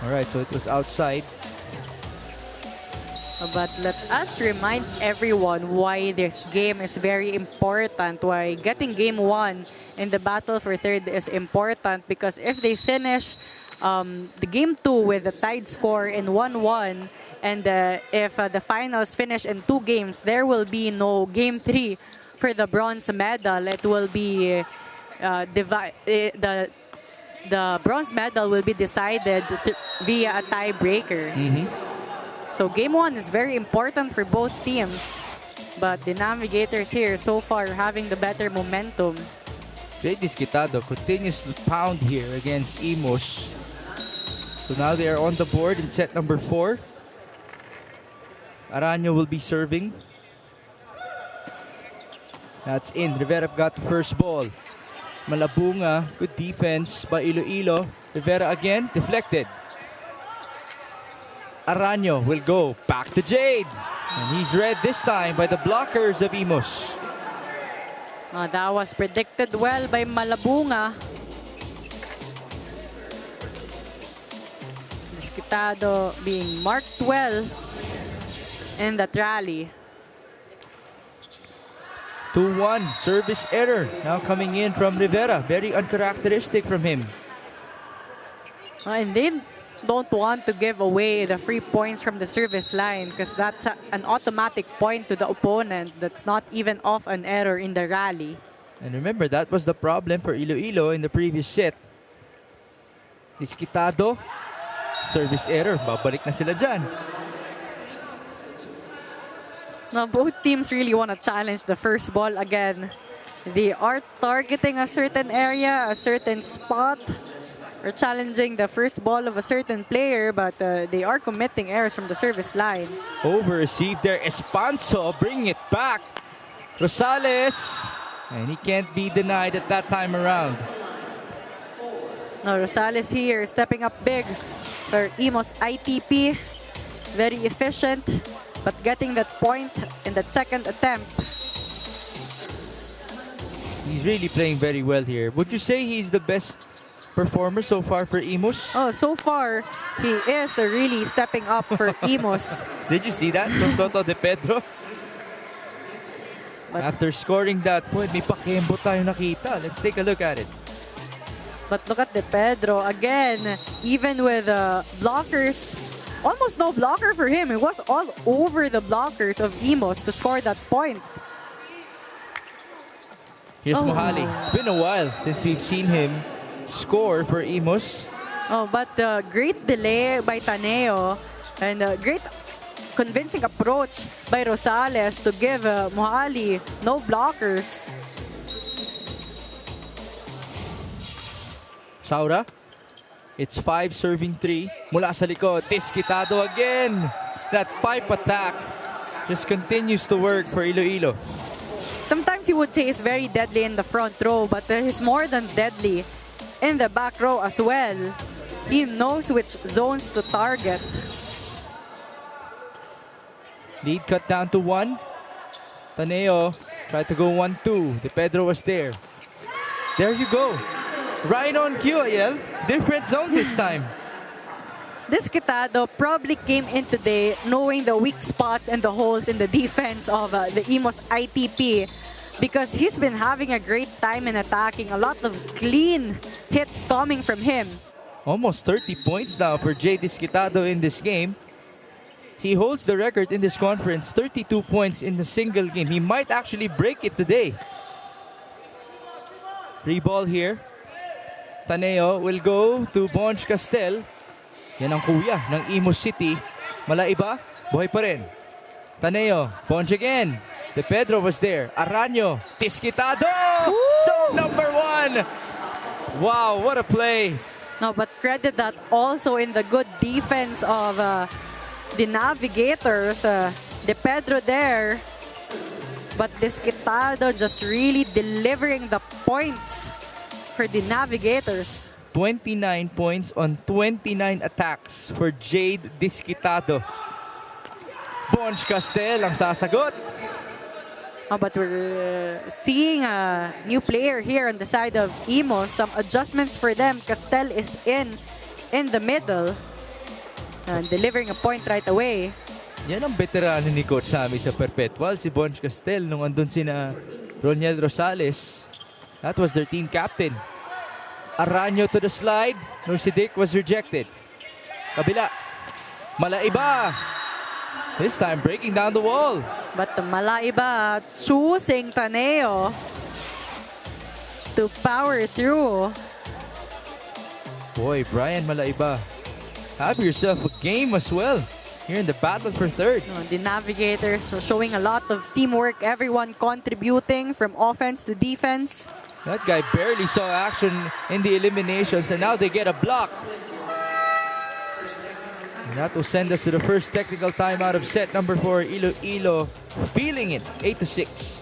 Alright, so it was outside. But let us remind everyone why this game is very important, why getting game 1 in the battle for third is important, because if they finish the game 2 with a tied score in 1-1, and if the finals finish in 2 games, there will be no game 3 for the bronze medal. It will be the bronze medal will be decided via a tiebreaker. So game 1 is very important for both teams, but the Navigators here so far having the better momentum. Jay Disquitado continues to pound here against IMUS. So now they are on the board in set number 4. Aranyo will be serving. That's in. Rivera got the first ball. Malabunga, good defense by Iloilo. Rivera again, deflected. Aranyo will go back to Jade. And he's read this time by the blockers of IMUS. That was predicted well by Malabunga. Disquitado being marked well in that rally. 2-1 service error now coming in from Rivera. Very uncharacteristic from him. And they don't want to give away the free points from the service line, because that's an automatic point to the opponent. That's not even off an error in the rally. And remember, that was the problem for Iloilo in the previous set. Disquitado, service error. Babalik na sila dyan. Now, both teams really want to challenge the first ball again. They are targeting a certain area, a certain spot, or challenging the first ball of a certain player, but they are committing errors from the service line. Over-received there. Espanso bringing it back. Rosales. And he can't be denied at that time around. Now, Rosales here stepping up big for IMUS ITP. Very efficient, but getting that point in that second attempt. He's really playing very well here. Would you say he's the best performer so far for IMUS? Oh, so far, he is really stepping up for IMUS. Did you see that from Toto De Pedro? But after scoring that point, may pakembo tayo nakita. Let's take a look at it. But look at De Pedro again, even with blockers. Almost no blocker for him. It was all over the blockers of IMUS to score that point. Here's Mohali. It's been a while since we've seen him score for IMUS. Oh, but great delay by Taneo and great convincing approach by Rosales to give Mohali no blockers. Saura. It's 5 serving 3. Mula sa likod. Disquitado again. That pipe attack just continues to work for Iloilo. Sometimes you would say he's very deadly in the front row, but he's more than deadly in the back row as well. He knows which zones to target. Lead cut down to 1. Taneo tried to go 1-2. De Pedro was there. There you go. Right on cue, Ayel. Different zone this time. Disquitado probably came in today knowing the weak spots and the holes in the defense of the IMUS ITP, because he's been having a great time in attacking. A lot of clean hits coming from him. Almost 30 points now for Jay Disquitado in this game. He holds the record in this conference, 32 points in the single game. He might actually break it today. Reball here. Taneo will go to Bonch Castel. Yan ang kuya ng IMUS City. Malaiba, buhay pa rin. Taneo, Bonch again. De Pedro was there. Aranyo, Disquitado! So number 1! Wow, what a play! No, but credit that also in the good defense of the Navigators. De Pedro there. But Disquitado just really delivering the points for the Navigators. 29 points on 29 attacks for Jade Disquitado. Bonch Castel ang sasagot. But we're seeing a new player here on the side of IMUS. Some adjustments for them. Castel is in the middle and delivering a point right away. Yan ang veterano ni Coach Sammy sa Perpetual, si Bonch Castel, nung andun sina Roniel Rosales. That was their team captain. Aranyo to the slide. Nursidik was rejected. Kabila. Malaiba. This time breaking down the wall. But Malaiba choosing Taneo to power through. Boy, Brian Malaiba, have yourself a game as well here in the battle for third. The Navigators showing a lot of teamwork, everyone contributing from offense to defense. That guy barely saw action in the eliminations, and now they get a block. And that will send us to the first technical timeout of set number 4. Iloilo feeling it, 8-6.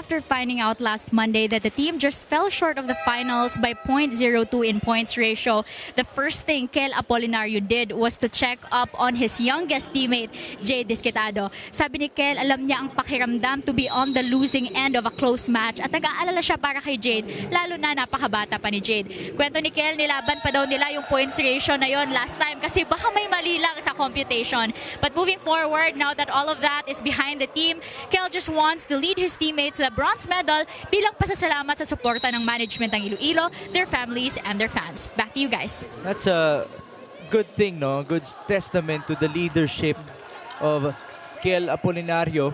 After finding out last Monday that the team just fell short of the finals by 0.02 in points ratio, the first thing Kel Apolinario did was to check up on his youngest teammate, Jade Disquitado. Sabi ni Kel, alam niya ang pakiramdam to be on the losing end of a close match at nag-aalala siya para kay Jade, lalo na napakabata pa ni Jade. Kwento ni Kel, nilaban pa daw nila yung points ratio na yon last time kasi baka may mali lang sa computation. But moving forward, now that all of that is behind the team, Kel just wants to lead his teammates to the bronze medal bilang pasasalamat sa suporta ng management ng Iloilo, their families, and their fans. Back to you guys. That's a good thing, no? Good testament to the leadership of Kel Apolinario.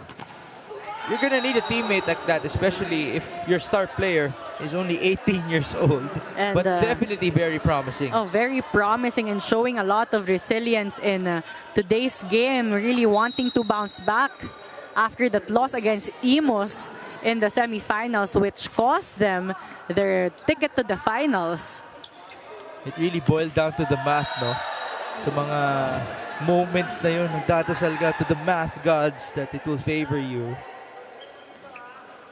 You're gonna need a teammate like that, especially if your star player is only 18 years old. And, but definitely very promising. Oh, very promising and showing a lot of resilience in today's game, really wanting to bounce back after that loss against IMUS in the semifinals, which cost them their ticket to the finals. It really boiled down to the math, no? Sa mga moments na yun, nagdadasal ka to the math gods that it will favor you.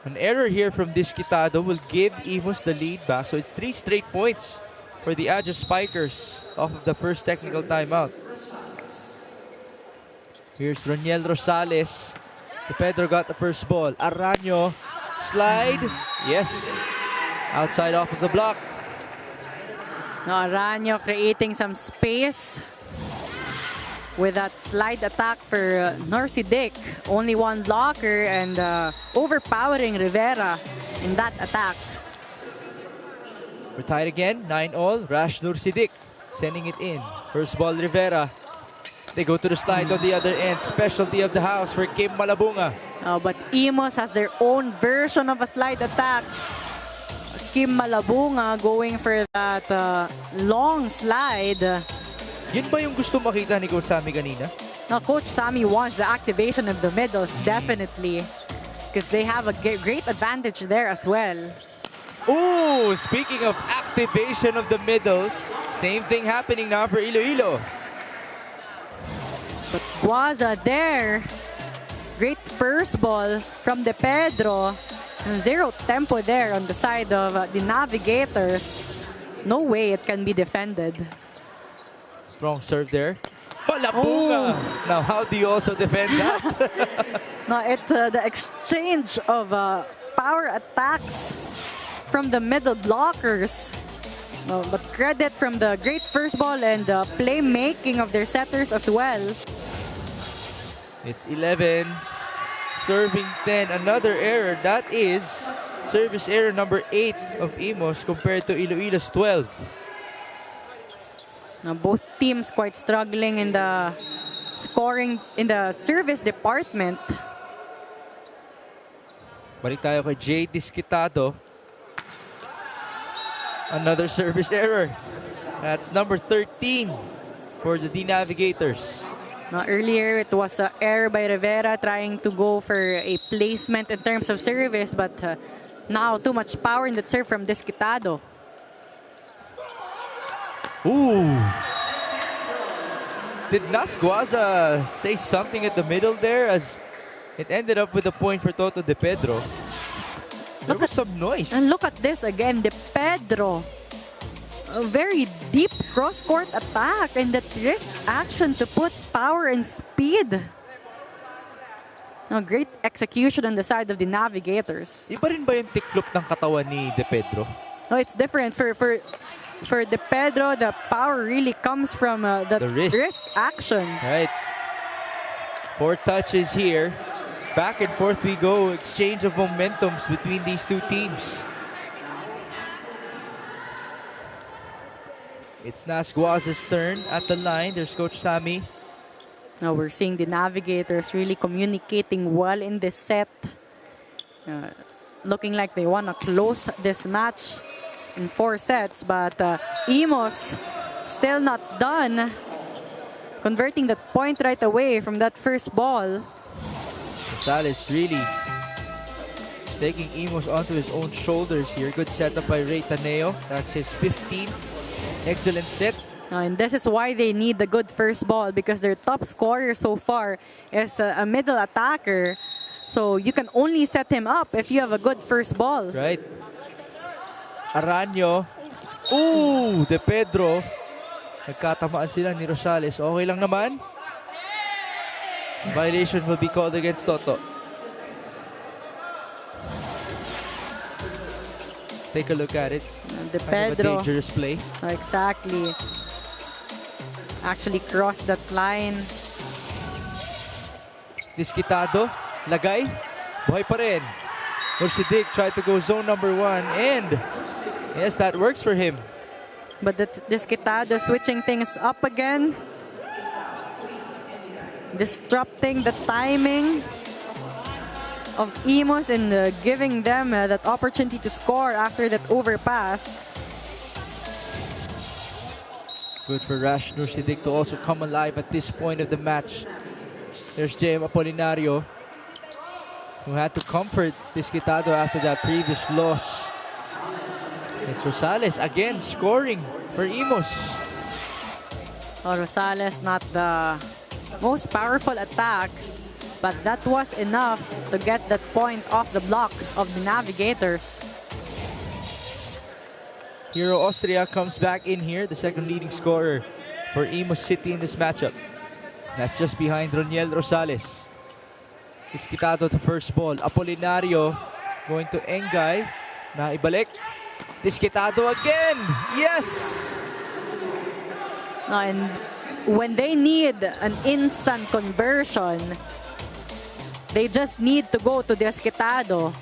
An error here from Disquitado will give IMUS the lead back. So it's 3 straight points for the Adja Spikers off of the first technical timeout. Here's Roniel Rosales. Pedro got the first ball. Aranyo, slide. Yes. Outside off of the block. Now Aranyo creating some space with that slide attack for Norsidik. Only one blocker and overpowering Rivera in that attack. We're tied again. 9-all. Rash Norsidik sending it in. First ball, Rivera. They go to the slide on the other end. Specialty of the house for Kim Malabunga. Oh, but IMUS has their own version of a slide attack. Kim Malabunga going for that long slide. Yun ba yung gusto makita ni Coach Sammy kanina? Now, Coach Sammy wants the activation of the middles, definitely. Because they have a great advantage there as well. Oh, speaking of activation of the middles, same thing happening now for Iloilo. But Guaza there. Great first ball from De Pedro. Zero tempo there on the side of the Navigators. No way it can be defended. Strong serve there. Malabunga! Now, how do you also defend that? Now, it's the exchange of power attacks from the middle blockers. But credit from the great first ball and the playmaking of their setters as well. It's 11, serving 10. Another error. That is service error number 8 of IMUS compared to Iloilo's 12. Now both teams quite struggling in the scoring in the service department. Balik tayo kay Jay Disquitado. Another service error. That's number 13 for the Navigators. Now, earlier, it was an error by Rivera trying to go for a placement in terms of service, but now too much power in the serve from Disquitado. Ooh. Did Nasguaza say something at the middle there as it ended up with a point for Toto De Pedro? There was some noise. And look at this again, De Pedro. A very deep cross-court attack and that risk action to put power and speed. No, great execution on the side of the Navigators. Iba rin ba yung tiklop ng katawan ni De Pedro? No, it's different. For De Pedro, the power really comes from the risk action. Right. 4 touches here. Back and forth we go. Exchange of momentums between these two teams. It's Nasguaza's turn at the line. There's Coach Sammy. Now we're seeing the Navigators really communicating well in this set. Looking like they want to close this match in 4 sets. But IMUS still not done. Converting that point right away from that first ball. Rosales really taking IMUS onto his own shoulders here. Good setup by Ray Taneo. That's his 15th. Excellent set. And this is why they need the good first ball because their top scorer so far is a middle attacker. So you can only set him up if you have a good first ball. Right. Aranyo. Ooh, De Pedro. Nagkatamaan sila ni Rosales. Okay lang naman. Violation will be called against Toto. Take a look at it. De Kind of a Pedro. dangerous play. Exactly. Actually crossed that line. Disquitado. Lagay. Buhay pa rin. Mursidik tried to go zone number 1 and yes, that works for him. But Disquitado switching things up again. Disrupting the timing of IMUS and giving them that opportunity to score after that overpass. Good for Rash Nursidik to also come alive at this point of the match. There's JM Apolinario, who had to comfort Disquitado after that previous loss. It's Rosales again scoring for IMUS. Oh, Rosales not the most powerful attack, but that was enough to get that point off the blocks of the Navigators. Hero Austria comes back in here, the second leading scorer for IMUS City in this matchup. That's just behind Roniel Rosales. Disquitado to first ball. Apolinario going to Engay. Na ibalik. Disquitado again! Yes! No, and when they need an instant conversion, they just need to go to Disquitado.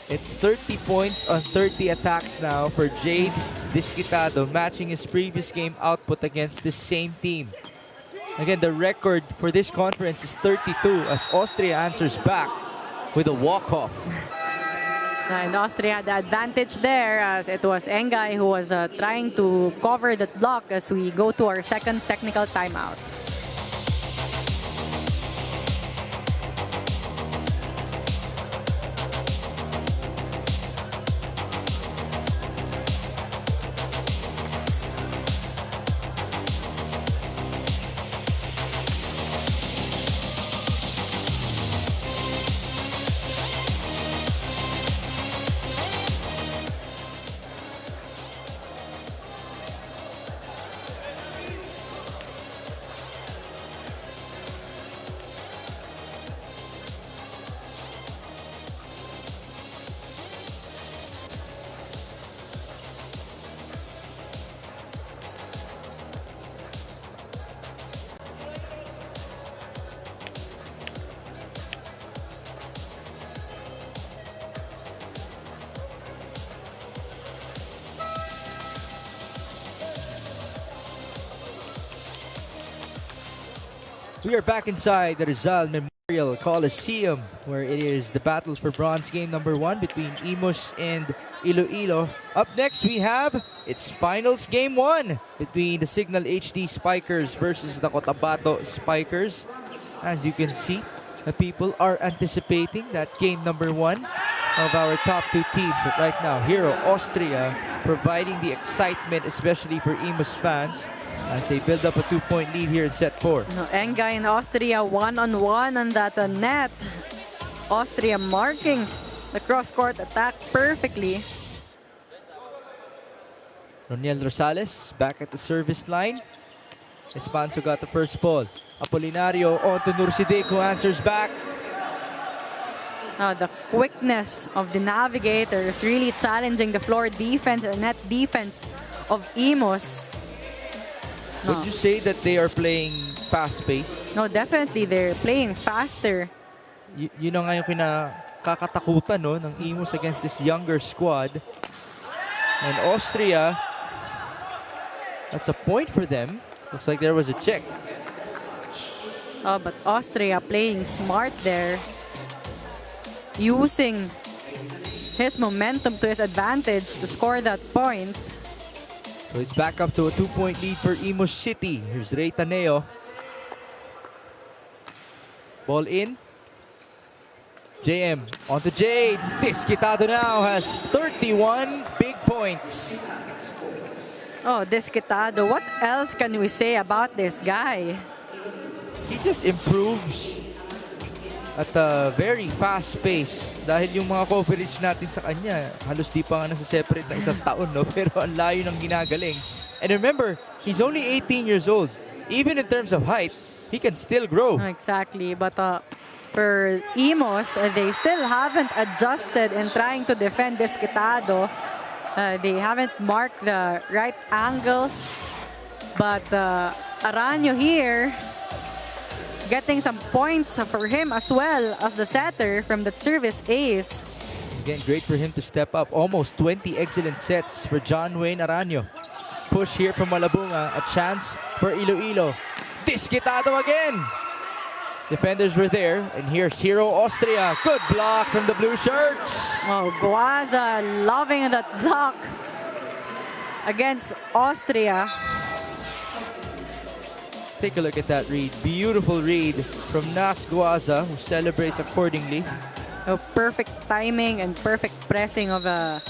It's 30 points on 30 attacks now for Jade Disquitado, matching his previous game output against the same team. Again, the record for this conference is 32 as Austria answers back with a walk-off. And Austria had the advantage there as it was Engay who was trying to cover that block as we go to our second technical timeout. We are back inside the Rizal Memorial Coliseum, where it is the battle for bronze game number 1 between IMUS and Iloilo. Up next, we have its finals game 1 between the Signal HD Spikers versus the Cotabato Spikers. As you can see, the people are anticipating that game number 1 of our top 2 teams. But right now, Hero Austria providing the excitement, especially for IMUS fans, as they build up a 2-point lead here in set 4. No, Enga in Austria one-on-one on that net. Austria marking the cross-court attack perfectly. Roniel Rosales back at the service line. Espanso got the first ball. Apolinario on to Nursidik, who answers back. The quickness of the Navigators really challenging the floor defense and net defense of IMUS. No. Would you say that they are playing fast-paced? No, definitely they're playing faster. Yun ang nga yung kinakatakutan, no, ng IMUS against this younger squad. And Austria, that's a point for them. Looks like there was a check. Oh, but Austria playing smart there. Using his momentum to his advantage to score that point. So it's back up to a 2-point lead for IMUS City. Here's Ray Taneo. Ball in. JM onto Jade. Disquitado now has 31 big points. Oh, Disquitado. What else can we say about this guy? He just improves at a very fast pace. Dahil yung mga coverage natin sa kanya, halos di pa nga nasa-separate na isang taon, no? Pero ang layo ng ginagaling. And remember, he's only 18 years old. Even in terms of height, he can still grow. Exactly, but for IMUS, they still haven't adjusted in trying to defend Disquitado. They haven't marked the right angles. But Aranyo here, getting some points for him as well as the setter from the service ace. Again, great for him to step up. Almost 20 excellent sets for John Wayne Aranyo. Push here from Malabunga. A chance for Iloilo. Disquitado again. Defenders were there. And here's Hero Austria. Good block from the blue shirts. Oh, Guaza loving that block against Austria. Take a look at that read. Beautiful read from Nas Guaza, who celebrates accordingly. Oh, perfect timing and perfect pressing of the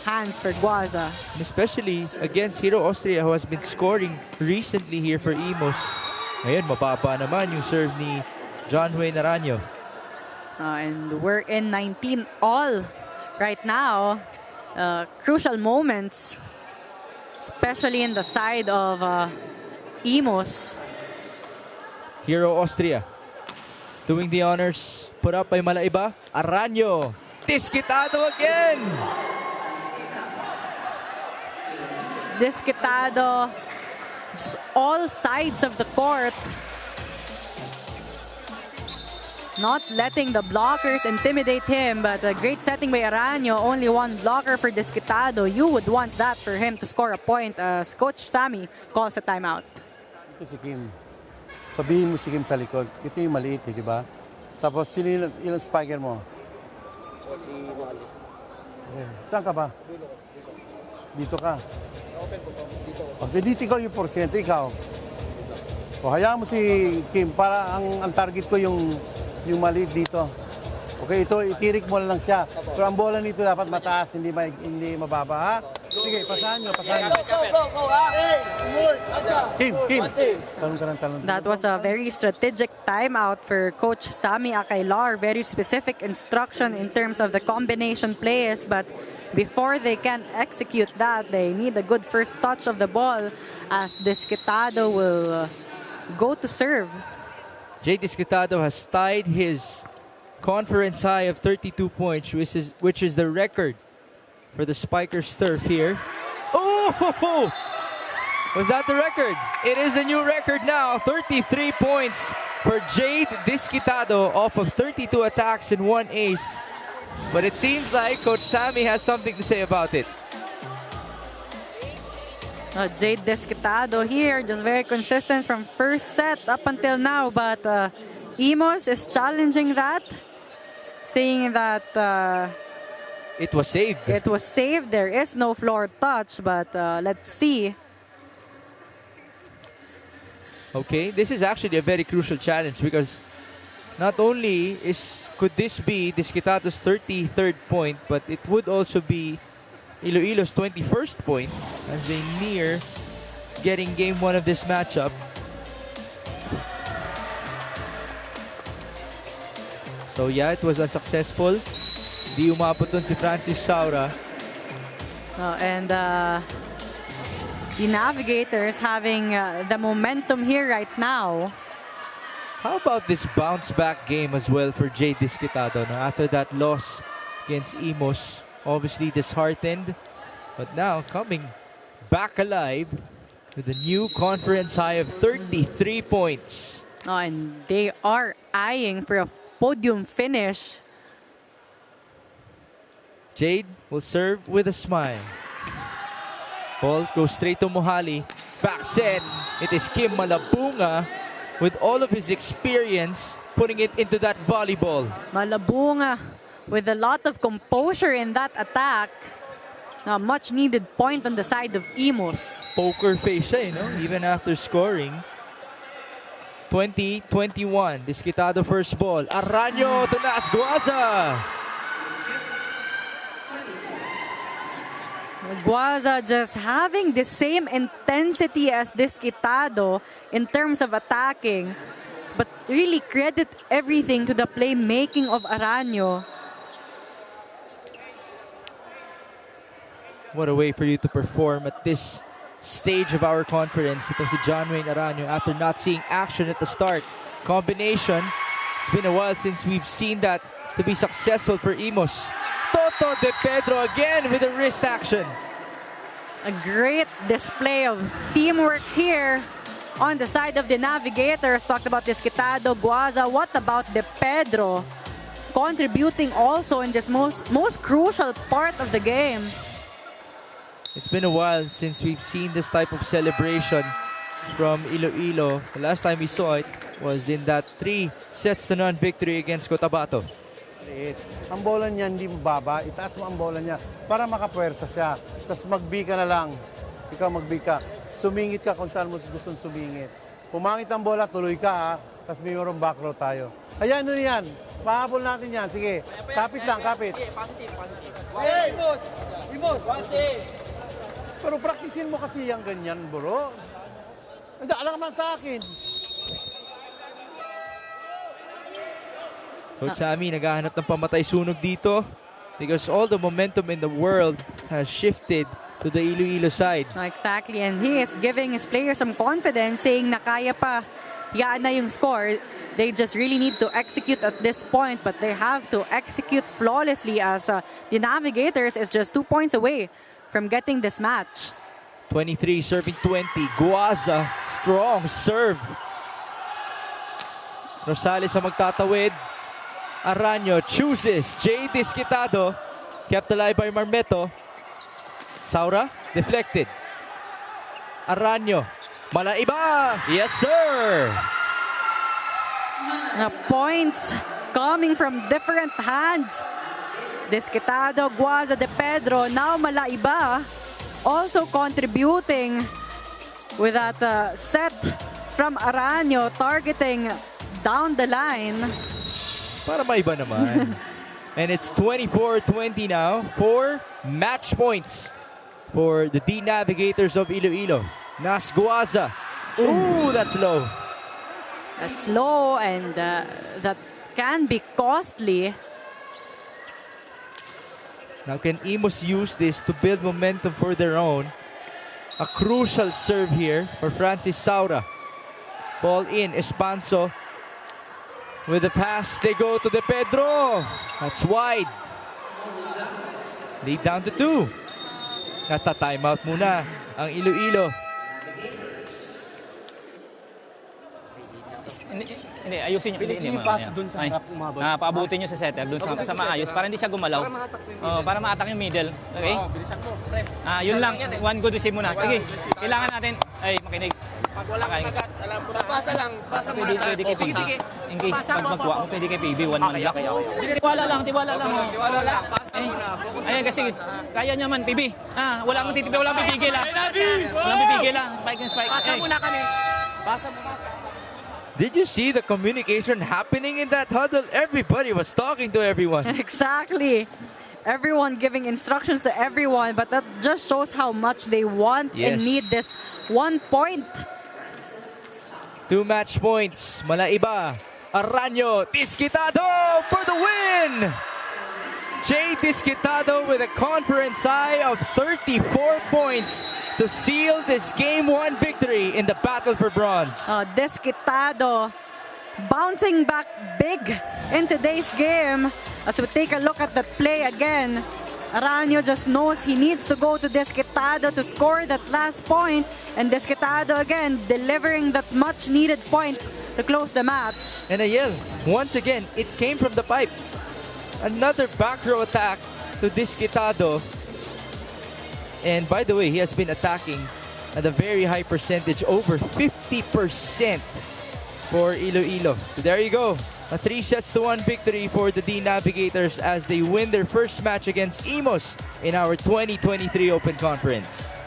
hands for Guaza. And especially against Hero Austria, who has been scoring recently here for IMUS. Ngayon, mababa naman yung serve ni John Wayne Aranyo. And we're in 19 all right now. Crucial moments, especially in the side of IMUS. Hero Austria doing the honors. Put up by Malaiba. Aranyo. Disquitado again. Disquitado, just all sides of the court. Not letting the blockers intimidate him, but a great setting by Aranyo. Only one blocker for Disquitado. You would want that for him to score a point as Coach Sammy calls a timeout. Ito si Kim. Pabihin mo si Kim sa likod. Ito yung maliit, di ba? Tapos, sino ilang spiker mo? Si Wally. Saan ka ba? Dito ka. Kasi dito ikaw yung porsyento, ikaw. O, hayaan mo si Kim para ang target ko yung maliit dito. Okay, ito, itirik mo lang siya. Pero ang bola nito dapat mataas, hindi mababa, ha? Sige, pasahan nyo. Kim. Talon ka ng talon. That was a very strategic timeout for Coach Sammy Akailar. Very specific instruction in terms of the combination plays. But before they can execute that, they need a good first touch of the ball as Disquitado will go to serve. Jay Disquitado has tied his conference high of 32 points, which is the record for the Spikers turf here. Oh! Was that the record? It is a new record now. 33 points for Jade Disquitado off of 32 attacks and 1 ace. But it seems like Coach Sammy has something to say about it. Jade Desquitado here, just very consistent from first set up until now. But IMUS is challenging that, saying that It was saved. it was saved. There is no floor touch, but let's see. Okay, this is actually a very crucial challenge because not only could this be Desquitado's 33rd point, but it would also be Iloilo's 21st point as they near getting game 1 of this matchup. So yeah, it was unsuccessful. Di umabot dun si Francis Saura. And the Navigators having the momentum here right now. How about this bounce back game as well for Jade Desquitado after that loss against IMUS? Obviously disheartened, but now coming back alive with a new conference high of 33 points. And they are eyeing for a podium finish. Jade will serve with a smile. Ball goes straight to Mohali. Back set. It is Kim Malabunga with all of his experience putting it into that volleyball. Malabunga with a lot of composure in that attack. A much needed point on the side of IMUS. Poker face siya, even after scoring. 20-21. Desquitado first ball. Araño to Guaza. Guaza just having the same intensity as Desquitado in terms of attacking, but really credit everything to the playmaking of Araño. What a way for you to perform at this stage of our conference. Ito si John Wayne Araño after not seeing action at the start. Combination. It's been a while since we've seen that to be successful for IMUS. Toto De Pedro again with a wrist action. A great display of teamwork here on the side of the Navigators. Talked about Desquitado, Guaza. What about De Pedro? Contributing also in this most crucial part of the game. It's been a while since we've seen this type of celebration from Iloilo. The last time we saw it was in that 3-0 victory against Cotabato. Ang bola niya hindi mababa, itaas mo ang bola niya para makapwersa siya. Tapos magbi ka na lang. Ikaw magbi ka. Sumingit ka kung saan mo gustong sumingit. Pumangit ang bola, tuloy ka ha. Tapos may mayroong back row tayo. Ayan, ano yan? Pahabol natin yan. Sige, kapit lang, kapit. Hey, Imos! Imos! Pero praktisin mo kasi yung ganyan, bro. Hindi, alam naman sa akin. Coach Sammy naghahanap ng pamatay-sunog dito because all the momentum in the world has shifted to the Iloilo side. Exactly, and he is giving his players some confidence, saying na kaya pa, yaan na yung score. They just really need to execute at this point, but they have to execute flawlessly as the Navigators is just 2 points away from getting this match. 23 serving 20. Guaza, strong serve. Rosales ang magtatawid. Araño chooses Jade Desquitado. Kept alive by Marmeto. Saura, deflected. Araño, malaiba! Yes, sir! Points coming from different hands. Desquitado, Guaza, De Pedro, now Malaiba also contributing with that set from Araño targeting down the line. Para maiba naman. And it's 24-20 now. 4 match points for the D Navigators of Iloilo. Nas Guaza. Ooh, that's low. That's low, and that can be costly. Now can IMUS use this to build momentum for their own? A crucial serve here for Francis Saura. Ball in, Espanso. With the pass, they go to De Pedro. That's wide. Lead down to 2. Nata-timeout muna ang Iloilo. Hindi, ayusin nyo. Hindi, pass dun sa harap umabot. Paabutin nyo sa setter, dun sa maayos, para hindi siya gumalaw. Para ma-attack yung middle. Okay? Bilisan mo, pre. Yun lang, one good receive muna. Sige, kailangan natin, makinig. Pag wala kang agad, alam mo na. Pasa lang, pasa muna. Pwede kay PB. In case, pag magkuha mo, pwede kay PB, one man block. Tiwala lang. Tiwala lang, pasa muna. Ayan kasi, kaya nyo man, PB. Wala akong titipi, walang pipigil Walang pipigil Spike and spike. Pasa muna kami. Pasa muna. Did you see the communication happening in that huddle? Everybody was talking to everyone. Exactly. Everyone giving instructions to everyone, but that just shows how much they want and need this 1 point. 2 match points. Malaiba. Aranyo. Disquitado for the win. Jay Disquitado with a conference high of 34 points to seal this Game 1 victory in the battle for bronze. Disquitado bouncing back big in today's game. As we take a look at that play again, Aranyo just knows he needs to go to Disquitado to score that last point, and Disquitado again delivering that much needed point to close the match. And Ayel, once again, it came from the pipe. Another back row attack to Disquitado. And by the way, he has been attacking at a very high percentage, over 50% for Iloilo. So there you go. A 3-1 victory for the D Navigators as they win their first match against IMUS in our 2023 Open Conference.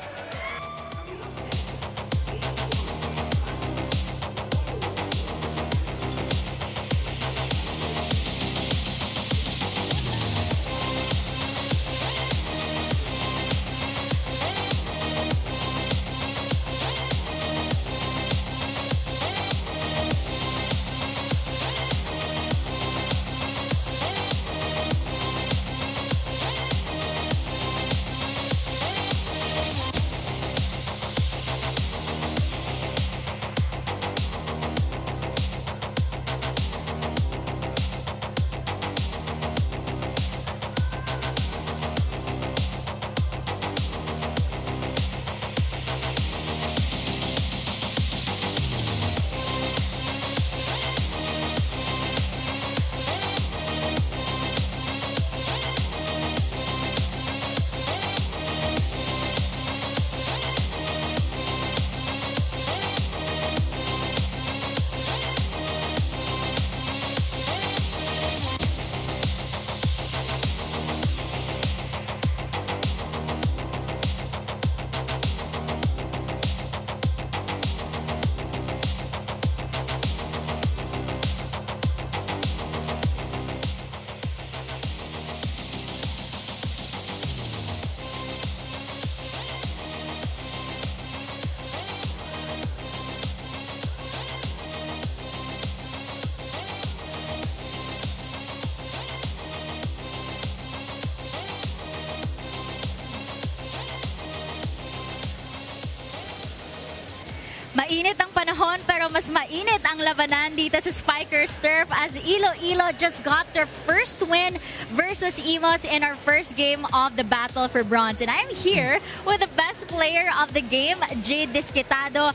Mainit ang panahon pero mas mainit ang labanan dito sa Spikers Turf as Iloilo just got their first win versus IMUS in our first game of the battle for bronze. And I'm here with the best player of the game, Jade Disquitado.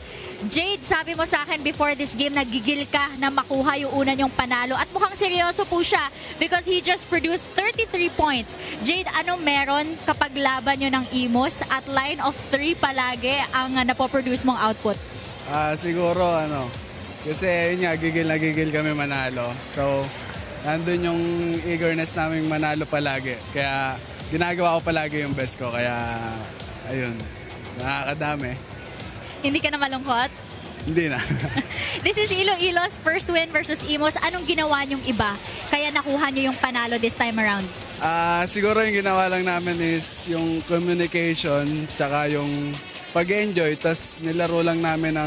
Jade, sabi mo sa akin before this game, nagigil ka na makuha yung una niyong panalo. At mukhang seryoso po siya because he just produced 33 points. Jade, anong meron kapag laban nyo ng IMUS at line of 3 palagi ang napoproduce mong output? Siguro kasi yun nga, gigil kami manalo. So, nandun yung eagerness namin manalo palagi. Kaya ginagawa ko palagi yung best ko. Kaya, ayun, nakakadami. Hindi ka na malungkot? Hindi na. This is Iloilo's first win versus IMUS. Anong ginawa niyong iba? Kaya nakuha niyo yung panalo this time around? Siguro yung ginawa lang namin is yung communication, tsaka yung pag-enjoy, tas nilaro namin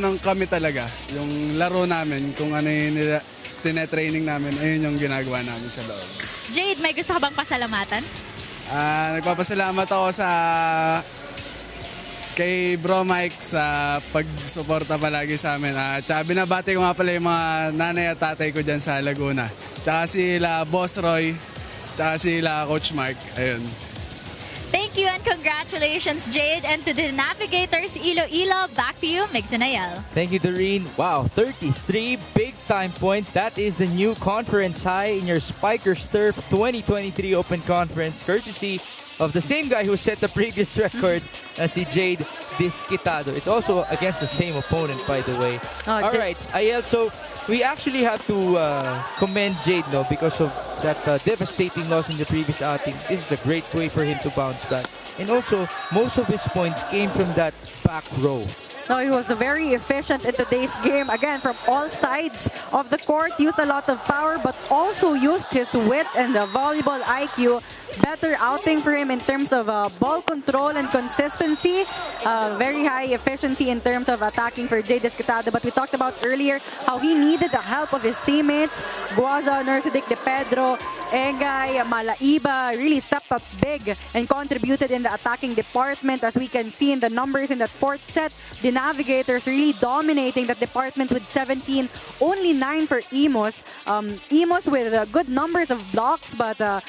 ng kami talaga. Yung laro namin, kung ano yung tinetraining namin, ayun yung ginagawa namin sa loob. Jade, may gusto ka bang pasalamatan? Nagpapasalamat ako kay Bro Mike sa pag-suporta palagi sa amin. Tsaka binabati ko nga pala yung mga nanay at tatay ko dyan sa Laguna. Tsaka sila Boss Roy, tsaka sila Coach Mark. Ayun. Thank you and congratulations, Jade. And to the Navigators Iloilo, back to you, Migs and Ayel. Thank you, Doreen. Wow, 33 big-time points. That is the new conference high in your Spikers Turf 2023 Open Conference, courtesy of the same guy who set the previous record, si Jade Disquitado. It's also against the same opponent, by the way. All right, Ayel, so we actually have to commend Jade, no, because of that devastating loss in the previous outing. This is a great way for him to bounce back. And also, most of his points came from that back row. No, he was very efficient in today's game. Again, from all sides of the court, used a lot of power, but also used his wit and the volleyball IQ. Better outing for him in terms of ball control and consistency. Very high efficiency in terms of attacking for Jay Disquitado. But we talked about earlier how he needed the help of his teammates. Guaza, Nercidic De Pedro, Engay, Malaiba really stepped up big and contributed in the attacking department. As we can see in the numbers in that fourth set, the Navigators really dominating that department with 17, only 9 for IMUS. IMUS with good numbers of blocks, but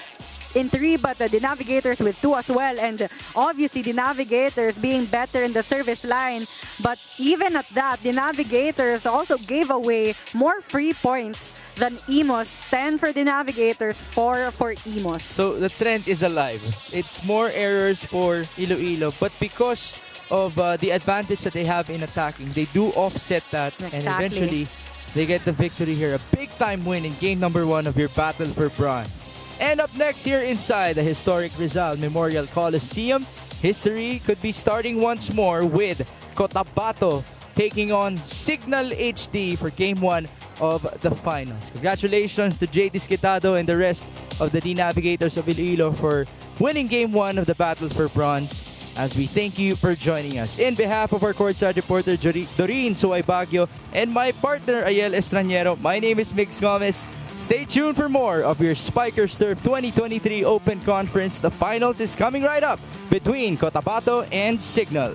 in 3, but the Navigators with 2 as well. And obviously, the Navigators being better in the service line. But even at that, the Navigators also gave away more free points than IMUS. 10 for the Navigators, 4 for IMUS. So the trend is alive. It's more errors for Iloilo, but because of the advantage that they have in attacking, they do offset that, and eventually they get the victory here. A big-time win in game number 1 of your battle for bronze. And up next here inside the historic Rizal Memorial Coliseum, history could be starting once more with Cotabato taking on Signal HD for game 1 of the finals. Congratulations to Jay Disquitado and the rest of the Navigators of Iloilo for winning game 1 of the battle for bronze, as we thank you for joining us. In behalf of our courtside reporter Doreen Suay Baguio and my partner Ayel Estranero, my name is Migs Gomez. Stay tuned for more of your Spikers Turf 2023 Open Conference. The finals is coming right up between Cotabato and Signal.